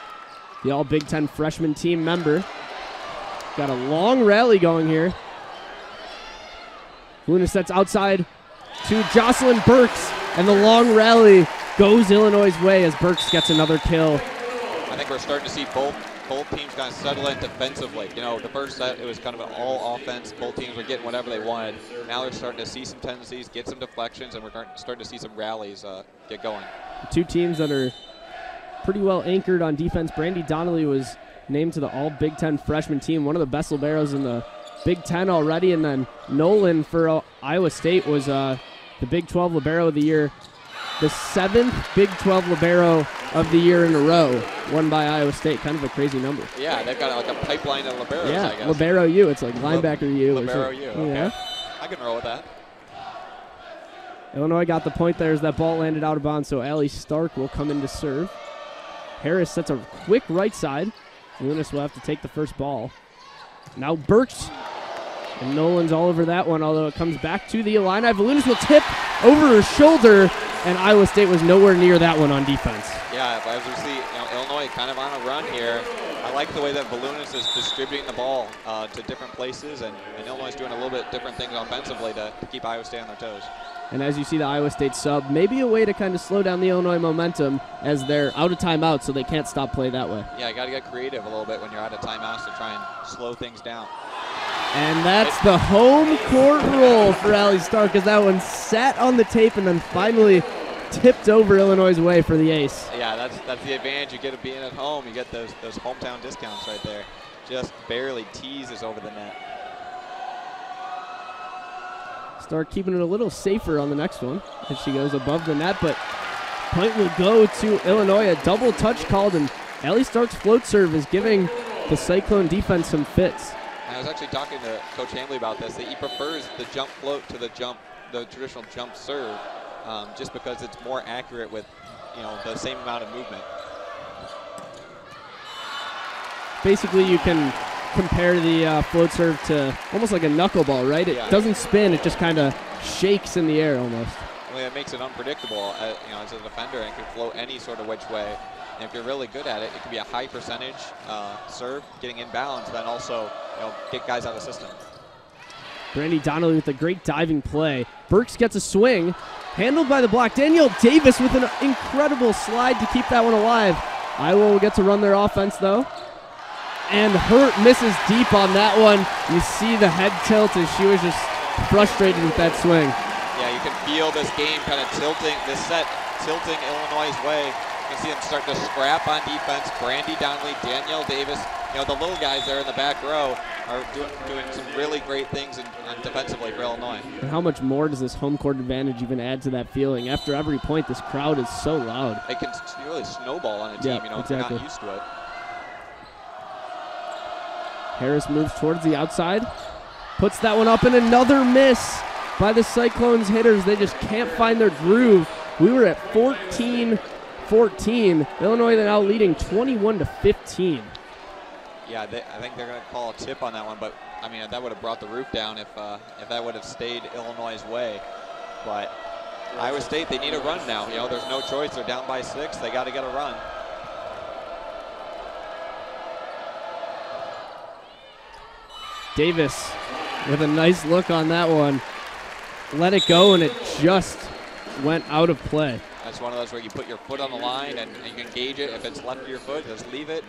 The all Big Ten freshman team member. Got a long rally going here. Luna sets outside to Jocelyn Burks, and the long rally goes Illinois' way as Burks gets another kill. I think we're starting to see both teams kind of settle in defensively. You know, the first set, it was kind of an all offense. Both teams were getting whatever they wanted. Now they're starting to see some tendencies, get some deflections, and we're starting to see some rallies get going. Two teams that are pretty well anchored on defense. Brandy Donnelly was named to the all Big Ten freshman team, one of the best liberos in the Big Ten already. And then Nolan for Iowa State was the Big 12 libero of the year. The 7th Big 12 libero of the year in a row, won by Iowa State. Kind of a crazy number. Yeah, they've got like a pipeline of liberos, I guess. Libero U. It's like linebacker U. Libero U, okay. Yeah. I can roll with that. Illinois got the point there as that ball landed out of bounds, so Allie Stark will come in to serve. Harris sets a quick right side, Lunas will have to take the first ball. Now Burks. And Nolan's all over that one, although it comes back to the Illini. Volunas will tip over her shoulder, and Iowa State was nowhere near that one on defense. Yeah, as we see, Illinois kind of on a run here. I like the way that Volunas is distributing the ball to different places, and Illinois is doing a little bit different things offensively to keep Iowa State on their toes. And as you see the Iowa State sub, maybe a way to kind of slow down the Illinois momentum as they're out of timeout, so they can't stop play that way. Yeah, you got to get creative a little bit when you're out of timeouts to try and slow things down. And that's the home court roll for Allie Stark, because that one sat on the tape and then finally tipped over Illinois' way for the ace. Yeah, that's the advantage you get of being at home. You get those hometown discounts right there. Just barely teases over the net. Stark keeping it a little safer on the next one as she goes above the net, but point will go to Illinois. A double touch called, and Allie Stark's float serve is giving the Cyclone defense some fits. I was actually talking to Coach Hambley about this. That he prefers the jump float to the traditional jump serve, just because it's more accurate with, the same amount of movement. Basically, you can compare the float serve to almost like a knuckleball, right? It doesn't spin; it just kind of shakes in the air almost. Well, it makes it unpredictable. As a defender, it can float any sort of which way. And if you're really good at it, it can be a high percentage serve, getting in balance, then also get guys out of system. Brandy Donnelly with a great diving play. Burks gets a swing, handled by the block. Danielle Davis with an incredible slide to keep that one alive. Iowa will get to run their offense though. And Hurt misses deep on that one. You see the head tilt as she was just frustrated with that swing. Yeah, you can feel this game kind of tilting Illinois' way. You can see them start to scrap on defense. Brandy Donnelly, Danielle Davis, the little guys there in the back row are doing some really great things defensively for Illinois. And how much more does this home court advantage even add to that feeling? After every point, this crowd is so loud. It can really snowball on a team, if they're not used to it. Harris moves towards the outside, puts that one up, and another miss by the Cyclones hitters. They just can't find their groove. We were at 14-14. Illinois now leading 21-15. Yeah, I think they're going to call a tip on that one, but I mean that would have brought the roof down if that would have stayed Illinois' way. But Iowa State, they need a run now. There's no choice. They're down by 6. They got to get a run. Davis with a nice look on that one. Let it go, and it just went out of play. That's one of those where you put your foot on the line and you can gauge it. If it's left of your foot, just leave it.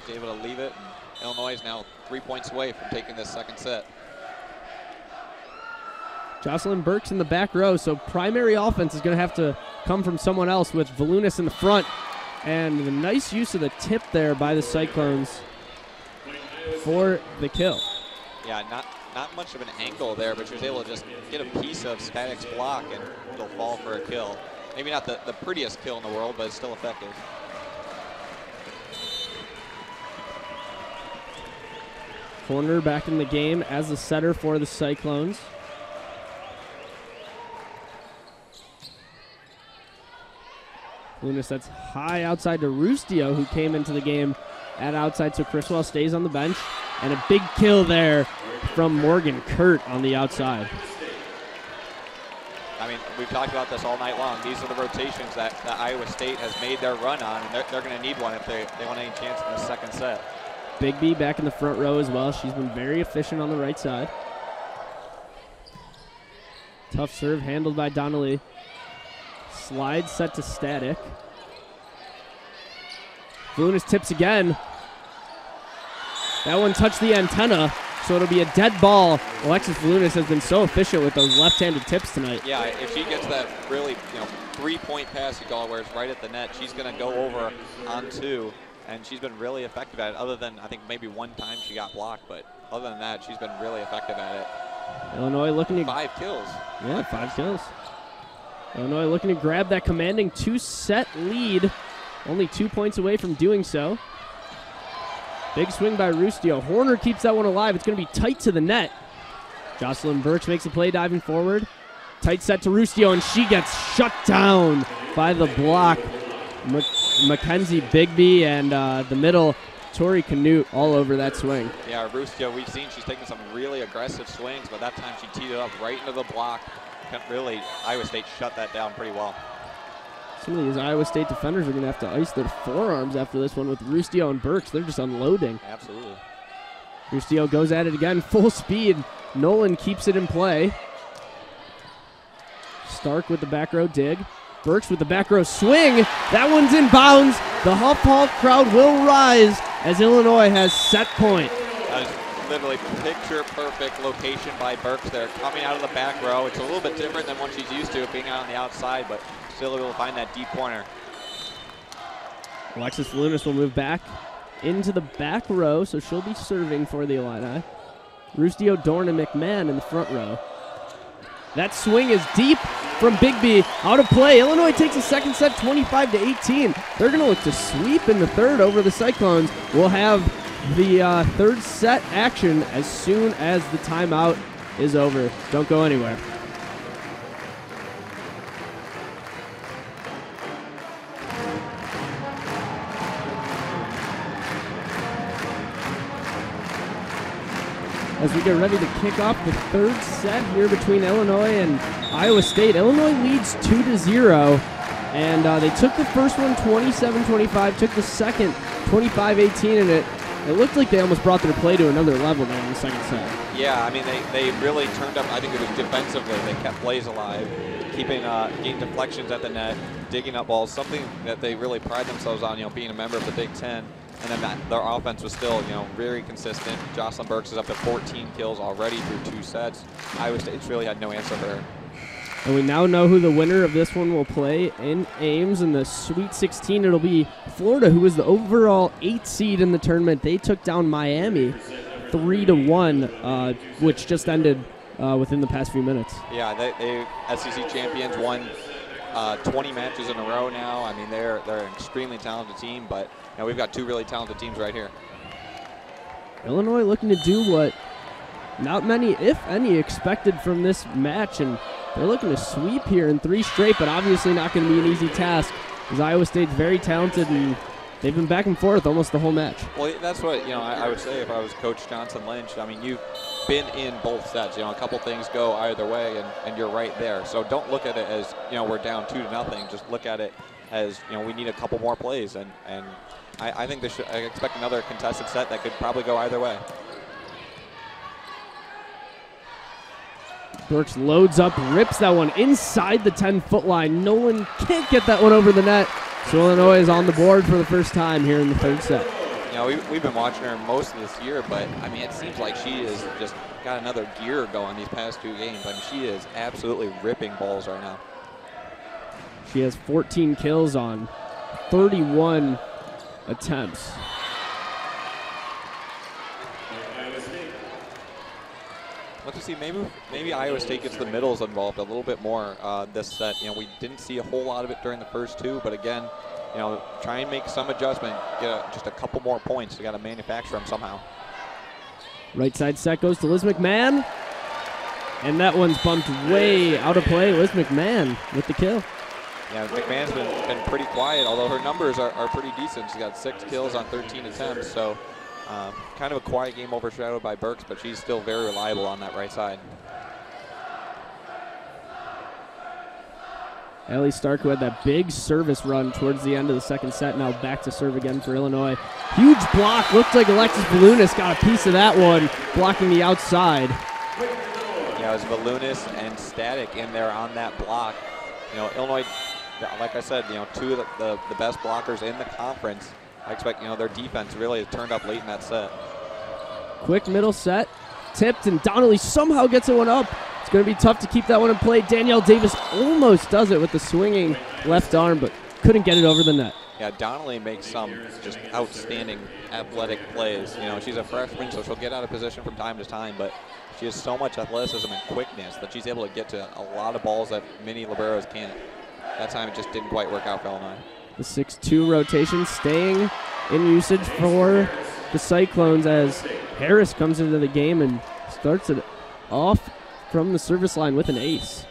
Be able to leave it. And Illinois is now 3 points away from taking this second set. Jocelyn Burks in the back row, so primary offense is going to have to come from someone else with Volunas in the front. And the nice use of the tip there by the Cyclones for the kill. Yeah, not much of an angle there, but she was able to just get a piece of Static's block and it'll fall for a kill. Maybe not the prettiest kill in the world, but it's still effective. Corner back in the game as the setter for the Cyclones. Lunas, that's high outside to Rustio, who came into the game at outside, so Criswell stays on the bench. And a big kill there from Morgan Kurt on the outside. I mean, we've talked about this all night long. These are the rotations that Iowa State has made their run on, and they're going to need one if they want any chance in the second set. Bigby back in the front row as well. She's been very efficient on the right side. Tough serve handled by Donnelly. Slide set to Static. Volunas tips again. That one touched the antenna, so it'll be a dead ball. Alexis Volunas has been so efficient with those left-handed tips tonight. Yeah, if she gets that really, 3-point pass you call where it's right at the net, she's going to go over on 2, and she's been really effective at it. Other than I think maybe one time she got blocked, but other than that, she's been really effective at it. Illinois looking to 5 kills. Yeah, 5 kills. Illinois looking to grab that commanding 2-set lead. Only 2 points away from doing so. Big swing by Rustio. Horner keeps that one alive. It's going to be tight to the net. Jocelyn Burks makes a play diving forward. Tight set to Rustio, and she gets shut down by the block. Mackenzie Bigby, and the middle Tori Canute all over that swing. Yeah, Rustia, we've seen she's taken some really aggressive swings, but that time she teed it up right into the block. Really, Iowa State shut that down pretty well. Some of these Iowa State defenders are going to have to ice their forearms after this one with Rustio and Burks. They're just unloading. Absolutely. Rustio goes at it again, full speed. Nolan keeps it in play. Stark with the back row dig. Burks with the back row swing. That one's in bounds. The Huff Hall crowd will rise as Illinois has set point. That is literally picture-perfect location by Burks there, coming out of the back row. It's a little bit different than what she's used to, being out on the outside, but still able to find that deep corner. Alexis Lunas will move back into the back row, so she'll be serving for the Illini. Rustio, Dorn, and McMahon in the front row. That swing is deep from Bigby, out of play. Illinois takes a second set, 25-18. They're going to look to sweep in the third over the Cyclones. We'll have the third set action as soon as the timeout is over. Don't go anywhere. As we get ready to kick off the third set here between Illinois and Iowa State. Illinois leads 2-0, and they took the first one 27-25, took the second 25-18, and it looked like they almost brought their play to another level there in the second set. Yeah, I mean, they really turned up. I think it was defensively. They kept plays alive, getting deflections at the net, digging up balls, something that they really pride themselves on, being a member of the Big Ten. And then their offense was still, very consistent. Jocelyn Burks is up to 14 kills already through 2 sets. Iowa State's really had no answer for her. And we now know who the winner of this one will play in Ames in the Sweet 16. It'll be Florida, who was the overall 8th seed in the tournament. They took down Miami 3-1, which just ended within the past few minutes. Yeah, they SEC champions won 20 matches in a row now. I mean, they're an extremely talented team, but we've got 2 really talented teams right here. Illinois looking to do what not many, if any, expected from this match, and they're looking to sweep here in 3 straight, but obviously not going to be an easy task because Iowa State's very talented, and they've been back and forth almost the whole match. Well, that's what, I would say if I was Coach Johnson Lynch. I mean, you've been in both sets. A couple things go either way, and you're right there. So don't look at it as, we're down 2-0. Just look at it as, we need a couple more plays, and I think I expect another contested set that could probably go either way. Burks loads up, rips that one inside the 10-foot line. Nolan can't get that one over the net. So Illinois is on the board for the first time here in the third set. We've been watching her most of this year, but, I mean, it seems like she has just got another gear going these past 2 games. I mean, she is absolutely ripping balls right now. She has 14 kills on 31 attempts. Let's see, maybe Iowa State gets the middles involved a little bit more this set. We didn't see a whole lot of it during the first 2, but again, try and make some adjustment, get just a couple more points. You got to manufacture them somehow. Right side set goes to Liz McMahon, and that one's bumped way out of play. Liz McMahon with the kill. Yeah, McMahon's been pretty quiet, although her numbers are pretty decent. She's got 6 kills on 13 attempts, so kind of a quiet game overshadowed by Burks, but she's still very reliable on that right side. Ellie Stark, who had that big service run towards the end of the second set, now back to serve again for Illinois. Huge block. Looked like Alexis Volunas got a piece of that one, blocking the outside. Yeah, it was Volunas and Static in there on that block. Illinois, like I said, 2 of the best blockers in the conference. I expect, their defense really has turned up late in that set. Quick middle set, tipped, and Donnelly somehow gets it one up. It's going to be tough to keep that one in play. Danielle Davis almost does it with the swinging left arm, but couldn't get it over the net. Yeah, Donnelly makes some just outstanding athletic plays. She's a freshman, so she'll get out of position from time to time, but she has so much athleticism and quickness that she's able to get to a lot of balls that many liberos can't. That time it just didn't quite work out for Illinois. The 6-2 rotation staying in usage for the Cyclones as Harris comes into the game and starts it off from the service line with an ace.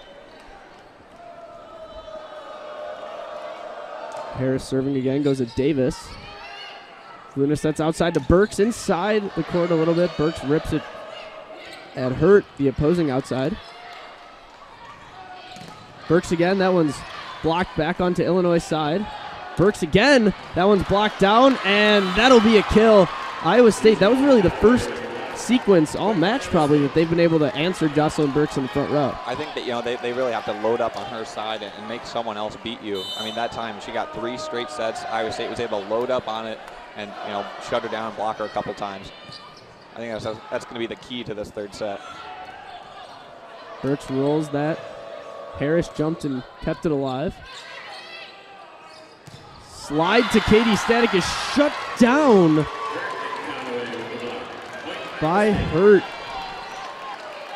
Harris serving again, goes to Davis. Luna sets outside to Burks inside the court a little bit. Burks rips it at Hurt, the opposing outside. Burks again, that one's blocked back onto Illinois' side. Burks again, that one's blocked down, and that'll be a kill. Iowa State, that was really the first sequence all match probably that they've been able to answer Jocelyn Burks in the front row. I think that they really have to load up on her side and make someone else beat you. I mean, that time she got 3 straight sets. Iowa State was able to load up on it and shut her down and block her a couple times. I think that's going to be the key to this third set. Burks rolls that. Harris jumped and kept it alive. Slide to Katie Static is shut down by Hurt.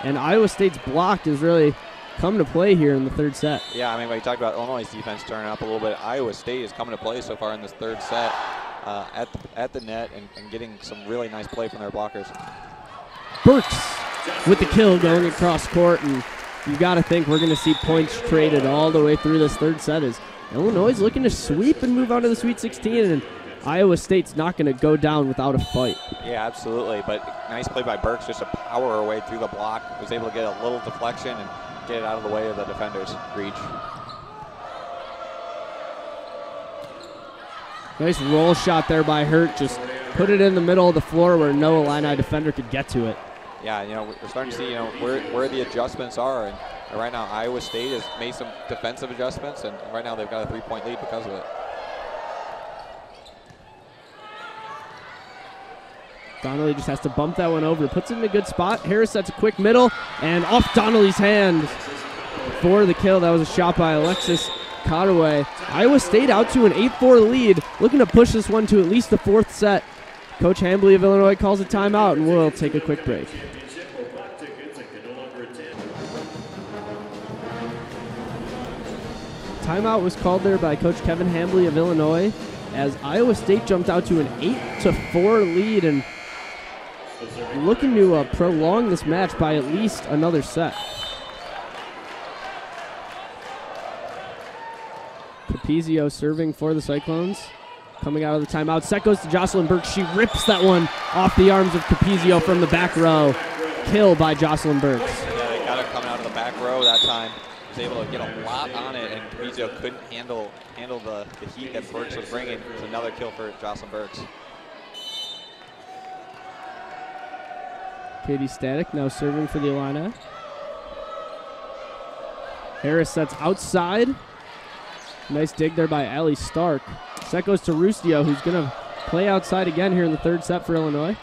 And Iowa State's block has really come to play here in the third set. Yeah, I mean, when you talk about Illinois' defense turning up a little bit, Iowa State is coming to play so far in this third set at the net and getting some really nice play from their blockers. Burks with the kill going across court, and you got to think we're going to see points traded all the way through this third set as Illinois is looking to sweep and move on to the Sweet 16, and Iowa State's not going to go down without a fight. Yeah, absolutely, but nice play by Burks just to power her way through the block. Was able to get a little deflection and get it out of the way of the defender's reach. Nice roll shot there by Hurt. Just put it in the middle of the floor where no Illini defender could get to it. Yeah, we're starting to see where the adjustments are, and right now Iowa State has made some defensive adjustments, and right now they've got a 3-point lead because of it. Donnelly just has to bump that one over. Puts it in a good spot. Harris sets a quick middle, and off Donnelly's hand for the kill. That was a shot by Alexis Cotaway. Iowa State out to an 8-4 lead, looking to push this one to at least the fourth set. Coach Hambley of Illinois calls a timeout, and we'll take a quick break. Timeout was called there by Coach Kevin Hambley of Illinois as Iowa State jumped out to an 8-4 lead and looking to prolong this match by at least another set. Capizio serving for the Cyclones. Coming out of the timeout. Set goes to Jocelyn Burks. She rips that one off the arms of Capizio from the back row. Kill by Jocelyn Burks. Yeah, they got her coming out of the back row that time. Was able to get a lot on it, and Capizio couldn't handle the heat that Burks was bringing. It's another kill for Jocelyn Burks. Katie Static now serving for the Illini. Harris sets outside. Nice dig there by Allie Stark. Set goes to Rustio, who's going to play outside again here in the third set for Illinois.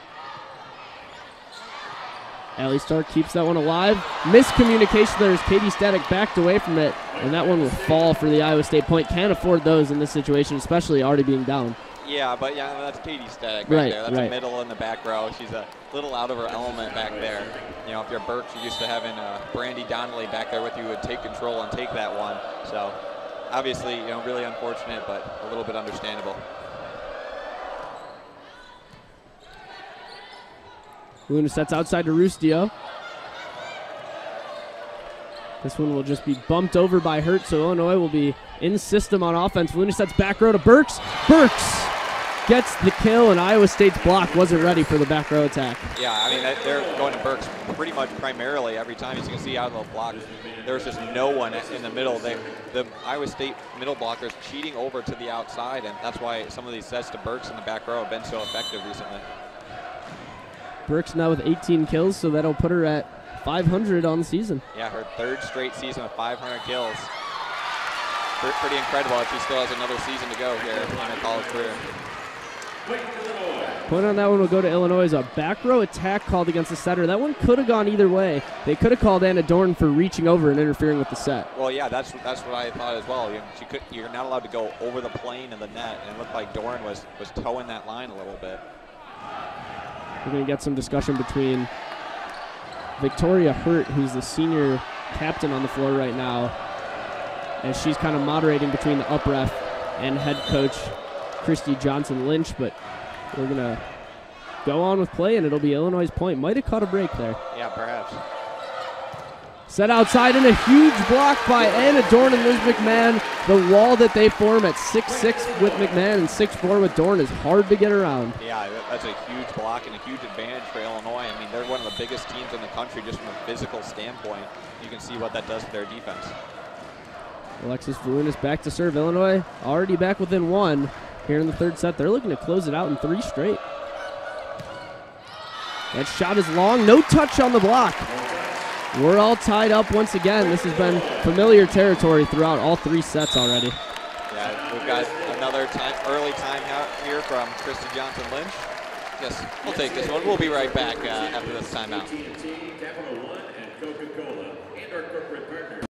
Allie Stark keeps that one alive. Miscommunication there as Katie Static backed away from it, and that one will fall for the Iowa State point. Can't afford those in this situation, especially already being down. Yeah, but that's Katie Static right there. That's right. A middle in the back row. She's a little out of her element back there. If you're Burks, you're used to having Brandy Donnelly back there with you, would take control and take that one. So obviously, really unfortunate, but a little bit understandable. Luna sets outside to Rustio. This one will just be bumped over by Hurt, so Illinois will be in system on offense. Luna sets back row to Burks. Burks gets the kill, and Iowa State's block wasn't ready for the back row attack. Yeah, I mean, they're going to Burks pretty much primarily every time. As you can see out of the block, there's just no one in the middle. The Iowa State middle blockers cheating over to the outside, and that's why some of these sets to Burks in the back row have been so effective recently. Burks now with 18 kills, so that'll put her at 500 on the season. Yeah, her third straight season with 500 kills. Pretty incredible if she still has another season to go here in her college career. Point on that one will go to Illinois. A back row attack called against the setter. That one could have gone either way. They could have called Anna Dorn for reaching over and interfering with the set. Well, yeah, that's what I thought as well. You're not allowed to go over the plane of the net, and it looked like Dorn was towing that line a little bit. We're going to get some discussion between Victoria Hurt, who's the senior captain on the floor right now, as she's kind of moderating between the up ref and head coach Christy Johnson-Lynch, but we're going to go on with play, and it'll be Illinois' point. Might have caught a break there. Yeah, perhaps. Set outside and a huge block by Anna Dorn and Liz McMahon. The wall that they form at 6'6" with McMahon and 6'4" with Dorn is hard to get around. Yeah, that's a huge block and a huge advantage for Illinois. I mean, they're one of the biggest teams in the country just from a physical standpoint. You can see what that does to their defense. Alexis Volunis back to serve. Illinois already back within 1 here in the third set. They're looking to close it out in 3 straight. That shot is long. No touch on the block. We're all tied up once again. This has been familiar territory throughout all 3 sets already. Yeah, we've got another early timeout here from Christy Johnson-Lynch. Yes, we'll take this one. We'll be right back after this timeout.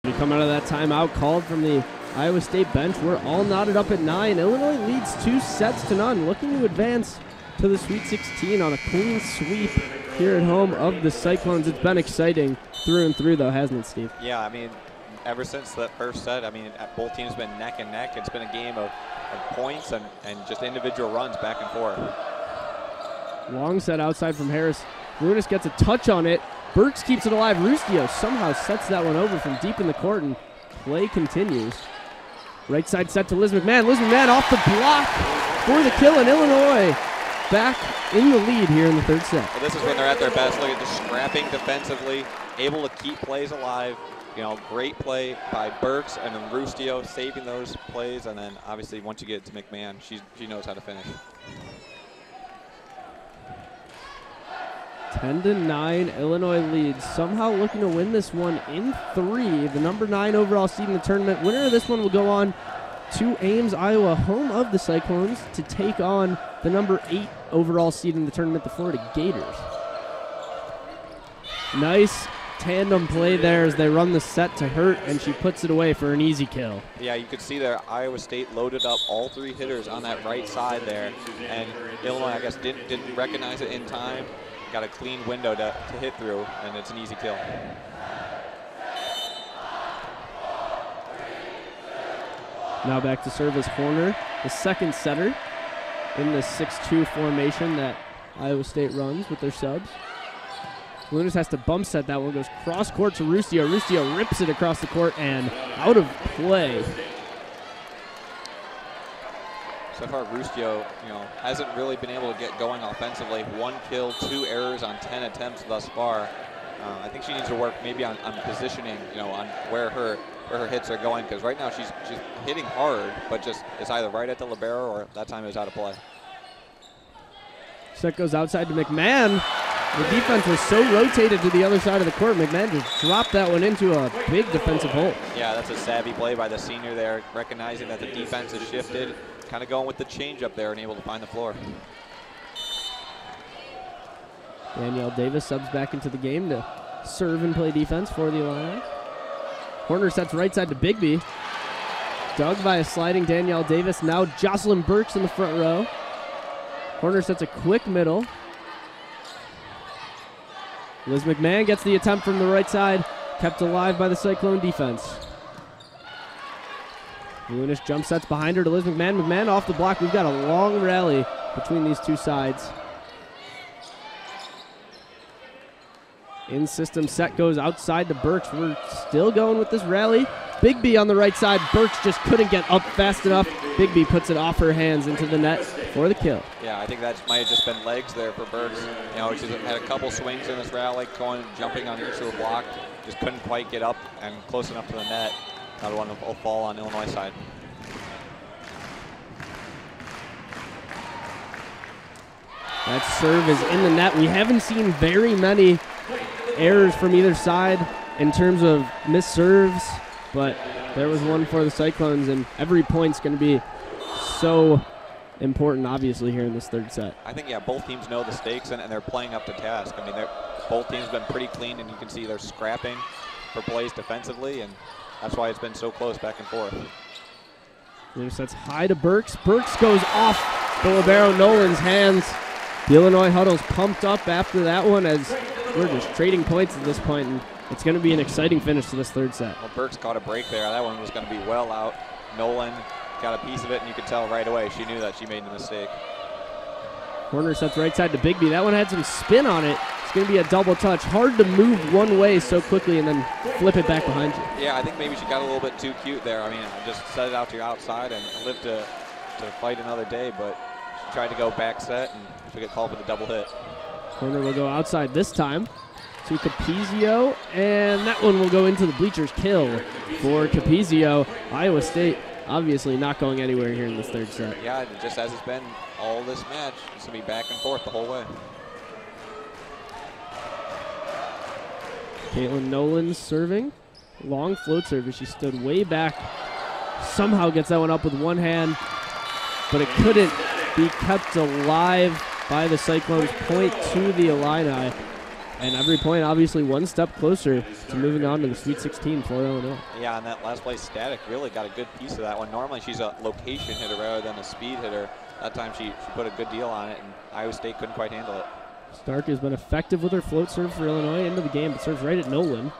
We come out of that timeout called from the Iowa State bench. We're all knotted up at 9. Illinois leads 2-0, looking to advance to the Sweet 16 on a clean sweep here at home of the Cyclones. It's been exciting through and through, though, hasn't it, Steve? Yeah, I mean, ever since that first set, I mean, both teams have been neck and neck. It's been a game of points and just individual runs back and forth. Long set outside from Harris. Lunis gets a touch on it. Burks keeps it alive. Rustio somehow sets that one over from deep in the court, and play continues. Right side set to Liz McMahon. Liz McMahon off the block for the kill, and Illinois back in the lead here in the third set. Well, this is when they're at their best. Look at just scrapping defensively, able to keep plays alive. You know, great play by Burks and then Rustio saving those plays, and then obviously once you get to McMahon, she knows how to finish. 10-9, Illinois leads. Somehow looking to win this one in 3. The number 9 overall seed in the tournament. Winner of this one will go on to Ames, Iowa, home of the Cyclones, to take on the number 8 overall seed in the tournament, the Florida Gators. Nice tandem play there as they run the set to Hurt, and she puts it away for an easy kill. Yeah, you could see there Iowa State loaded up all 3 hitters on that right side there, and Illinois, I guess, didn't recognize it in time. Got a clean window to hit through, and it's an easy kill. Now back to serve as Horner, the second setter in the 6-2 formation that Iowa State runs with their subs. Lunis has to bump set that one, goes cross court to Rustio. Rustio rips it across the court and out of play. So far, Rustio, hasn't really been able to get going offensively. 1 kill, 2 errors on 10 attempts thus far. I think she needs to work maybe on positioning, on where her hits are going, because right now she's hitting hard, but just it's either right at the libero or that time it was out of play. Set goes outside to McMahon. The defense was so rotated to the other side of the court, McMahon just dropped that one into a big defensive hole. Yeah, that's a savvy play by the senior there, recognizing that the defense has shifted, kind of going with the change up there and able to find the floor. Danielle Davis subs back into the game to serve and play defense for the Illini. Horner sets right side to Bigby. Dug by a sliding Danielle Davis. Now Jocelyn Burks in the front row. Horner sets a quick middle. Liz McMahon gets the attempt from the right side, kept alive by the Cyclone defense. Lunis jump sets behind her to Liz McMahon. McMahon off the block. We've got a long rally between these two sides. In-system set goes outside to Burks. We're still going with this rally. Bigby on the right side. Burks just couldn't get up fast enough. Bigby puts it off her hands into the net for the kill. Yeah, I think that might have just been legs there for Burks. She's had a couple swings in this rally, jumping on each of the block. Just couldn't quite get up and close enough to the net. Another one will fall on Illinois side. That serve is in the net. We haven't seen very many errors from either side in terms of missed serves, but there was one for the Cyclones, and every point's going to be so important, obviously, here in this third set. I think, both teams know the stakes, and they're playing up to task. I mean, both teams have been pretty clean, and you can see they're scrapping for plays defensively, and that's why it's been so close back and forth. Lunis sets high to Burks. Burks goes off the libero Nolan's hands. The Illinois huddle's pumped up after that one as we're just trading points at this point, and it's going to be an exciting finish to this third set. Well, Burks caught a break there. That one was going to be well out. Nolan got a piece of it, and you could tell right away she knew that she made a mistake. Corner sets right side to Bigby. That one had some spin on it. It's going to be a double touch. Hard to move one way so quickly and then flip it back behind you. Yeah, I think maybe she got a little bit too cute there. I mean, just set it out to your outside and live to fight another day, but she tried to go back set and she get called for the double hit. Corner will go outside this time to Capizio, and that one will go into the bleachers. Kill for Capizio. Iowa State obviously not going anywhere here in this third set. Yeah, just as it's been all this match, it's going to be back and forth the whole way. Caitlin Nolan serving. Long float service. She stood way back. Somehow gets that one up with one hand, but it couldn't be kept alive by the Cyclones. Point to the Illini. And every point, obviously, one step closer to moving on to the Sweet 16 for Illinois. Yeah, and that last play, Static really got a good piece of that one. Normally, she's a location hitter rather than a speed hitter. That time, she put a good deal on it, and Iowa State couldn't quite handle it. Stark has been effective with her float serve for Illinois into the game, but serves right at Nolan.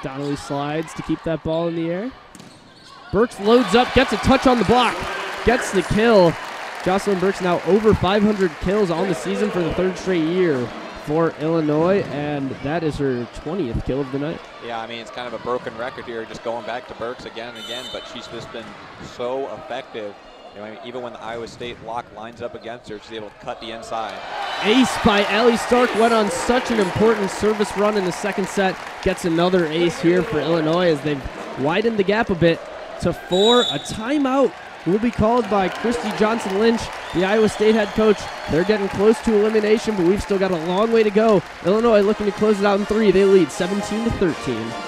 Donnelly slides to keep that ball in the air. Burks loads up, gets a touch on the block, gets the kill. Jocelyn Burks now over 500 kills on the season for the third straight year for Illinois, and that is her 20th kill of the night. Yeah, I mean, it's kind of a broken record here, just going back to Burks again and again, but she's just been so effective. You know, even when the Iowa State lock lines up against her, she's able to cut the inside. Ace by Allie Stark went on such an important service run in the second set. Gets another ace here for Illinois as they've widened the gap a bit to 4. A timeout will be called by Christy Johnson-Lynch, the Iowa State head coach. They're getting close to elimination, but we've still got a long way to go. Illinois looking to close it out in 3. They lead 17-13.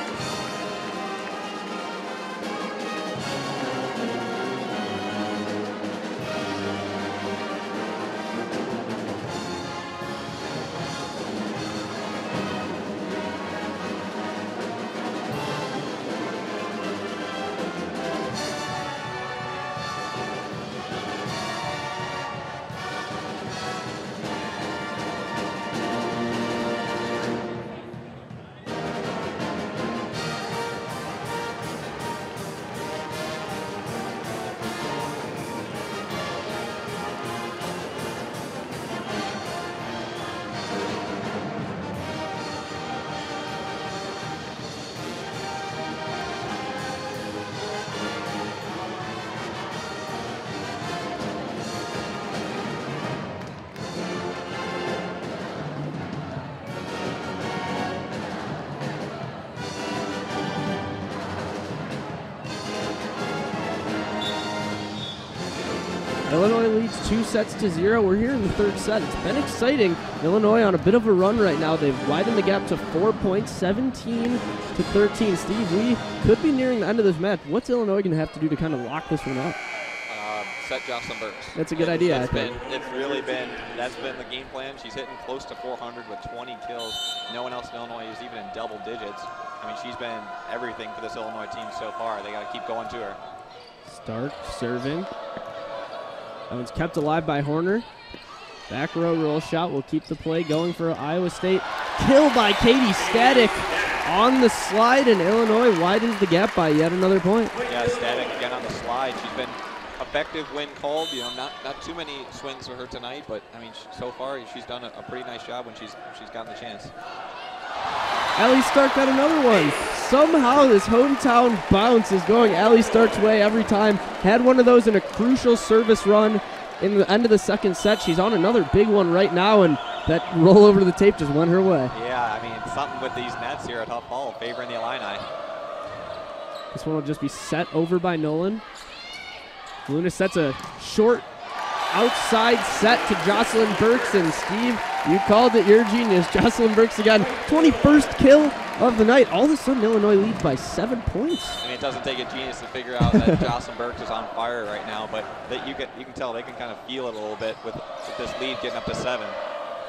Illinois leads 2-0. We're here in the third set. It's been exciting. Illinois on a bit of a run right now. They've widened the gap to 4 points, 17-13. Steve, we could be nearing the end of this match. What's Illinois going to have to do to kind of lock this one out? Set Jocelyn Burks. That's a good idea, I think. That's been the game plan. She's hitting close to 400 with 20 kills. No one else in Illinois is even in double digits. I mean, she's been everything for this Illinois team so far. They got to keep going to her. Stark serving. That one's kept alive by Horner. Back row roll shot will keep the play going for Iowa State. Kill by Katie Static on the slide, and Illinois widens the gap by yet another point. Yeah, Static again on the slide. She's been effective when called. You know, not too many swings for her tonight, but I mean, so far she's done a pretty nice job when she's gotten the chance. Allie Stark got another one. Somehow this hometown bounce is going Allie Stark's way every time. Had one of those in a crucial service run in the end of the second set. She's on another big one right now, and that roll over the tape just went her way. Yeah, I mean, something with these nets here at Huff Hall favoring the Illini. This one will just be set over by Nolan. Luna sets a short outside set to Jocelyn Burks, and Steve, you called it, you're a genius. Jocelyn Burks again, 21st kill of the night. All of a sudden, Illinois leads by 7 points. I mean, it doesn't take a genius to figure out that Jocelyn Burks is on fire right now, but you can tell they can kind of feel it a little bit with this lead getting up to 7.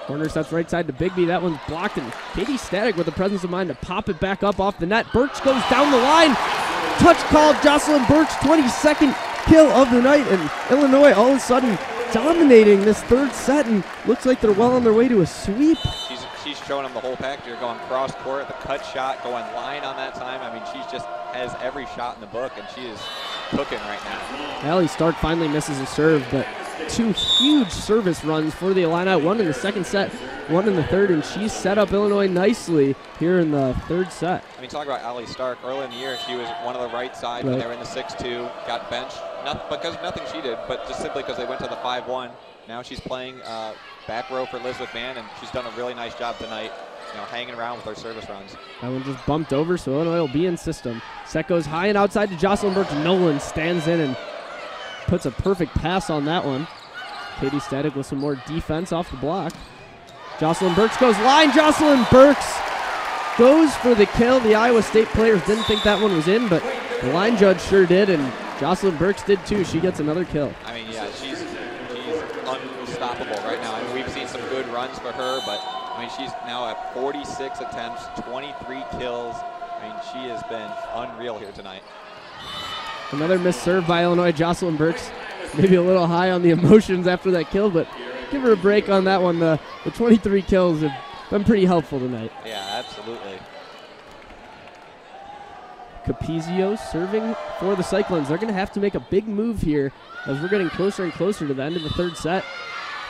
Corner sets right side to Bigby. That one's blocked, and Katie Static with the presence of mind to pop it back up off the net. Burks goes down the line. Touch called. Jocelyn Burks, 22nd kill of the night, and Illinois all of a sudden dominating this third set, and looks like they're well on their way to a sweep. She's showing them the whole package here, going cross court, the cut shot, going line on that time. I mean, she just has every shot in the book, and she is cooking right now. Allie Stark finally misses a serve, but 2 huge service runs for the Illini, one in the second set, one in the third, and she set up Illinois nicely here in the third set. I mean, talk about Allie Stark. Early in the year, she was one of the right side when they were in the 6-2, got benched, not because of nothing she did, but just simply because they went to the 5-1. Now she's playing back row for Liz McMahon, and she's done a really nice job tonight, hanging around with her service runs. That one just bumped over, so Illinois will be in system. Set goes high and outside to Jocelyn Burks. Nolan stands in and puts a perfect pass on that one. Katie Static with some more defense off the block. Jocelyn Burks goes line. Jocelyn Burks goes for the kill. The Iowa State players didn't think that one was in, but the line judge sure did, and Jocelyn Burks did too. She gets another kill. I mean, yeah, she's unstoppable right now. I mean, we've seen some good runs for her, but I mean, she's now at 46 attempts, 23 kills. I mean, she has been unreal here tonight. Another missed serve by Illinois. Jocelyn Burks maybe a little high on the emotions after that kill, but give her a break on that one. The 23 kills have been pretty helpful tonight. Yeah, absolutely. Capizio serving for the Cyclones. They're going to have to make a big move here as we're getting closer and closer to the end of the third set.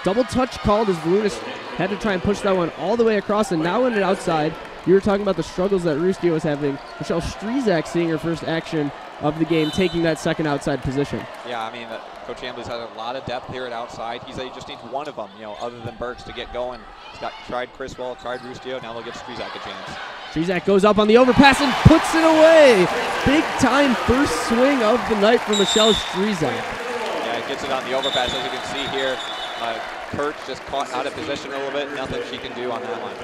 Double touch called as Volunis had to try and push that one all the way across, and now in it outside. You were talking about the struggles that Rustia was having. Michelle Strizak seeing her first action of the game, taking that second outside position. Yeah, I mean, Coach Hambley's had a lot of depth here at outside. He said he just needs one of them, other than Burks to get going. He's tried Criswell, tried Rustia, now they'll give Strizak a chance. Strizak goes up on the overpass and puts it away. Big time first swing of the night for Michelle Strizak. Yeah, he gets it on the overpass, as you can see here. Kurt just caught out of position a little bit. Nothing she can do on that one.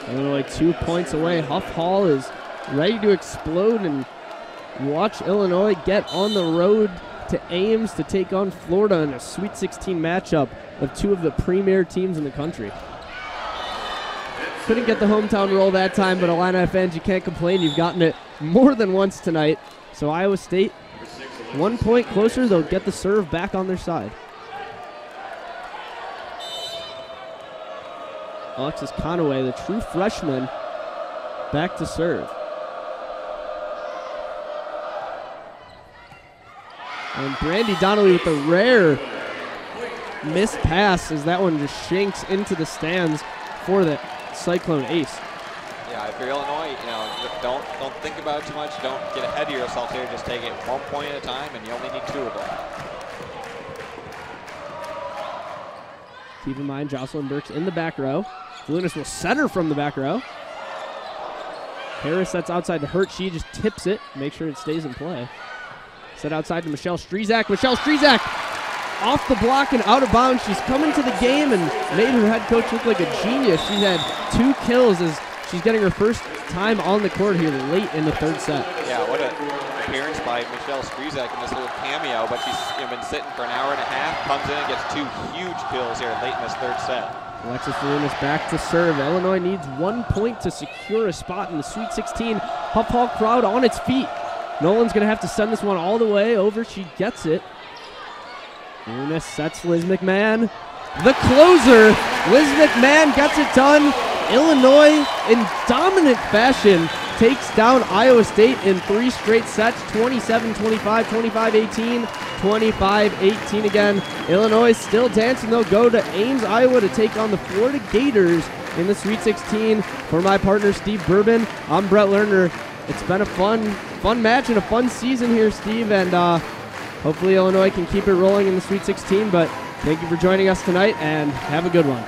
Illinois 2 points away. Huff Hall is ready to explode, and watch Illinois get on the road to Ames to take on Florida in a Sweet 16 matchup of 2 of the premier teams in the country. Couldn't get the hometown roll that time, but Illini fans, you can't complain. You've gotten it more than once tonight. So Iowa State, 1 point closer. They'll get the serve back on their side. Alexis Conaway, the true freshman, back to serve. And Brandy Donnelly with the rare missed pass as that one just shanks into the stands for the Cyclone ace. Yeah, if you're Illinois, don't think about it too much. Don't get ahead of yourself here. Just take it 1 point at a time, and you only need 2 of them. Keep in mind, Jocelyn Burks in the back row. Lunas will center from the back row. Harris sets outside to Hurt. She just tips it. Make sure it stays in play. Set outside to Michelle Strizak. Michelle Strizak off the block and out of bounds. She's coming to the game and made her head coach look like a genius. She's had 2 kills as she's getting her first time on the court here late in the third set. Yeah, what an appearance by Michelle Strizak in this little cameo, but she's been sitting for an hour and a half, comes in and gets 2 huge kills here late in this third set. Alexis Lunas back to serve. Illinois needs 1 point to secure a spot in the Sweet 16. Huff Hall crowd on its feet. Nolan's going to have to send this one all the way over. She gets it. Lunas sets Liz McMahon. The closer. Liz McMahon gets it done. Illinois, in dominant fashion, takes down Iowa State in 3 straight sets, 27-25, 25-18, 25-18 again. Illinois still dancing. They'll go to Ames, Iowa to take on the Florida Gators in the Sweet 16. For my partner, Steve Bourbon, I'm Brett Lerner. It's been a fun match and a fun season here, Steve, and hopefully Illinois can keep it rolling in the Sweet 16, but thank you for joining us tonight, and have a good one.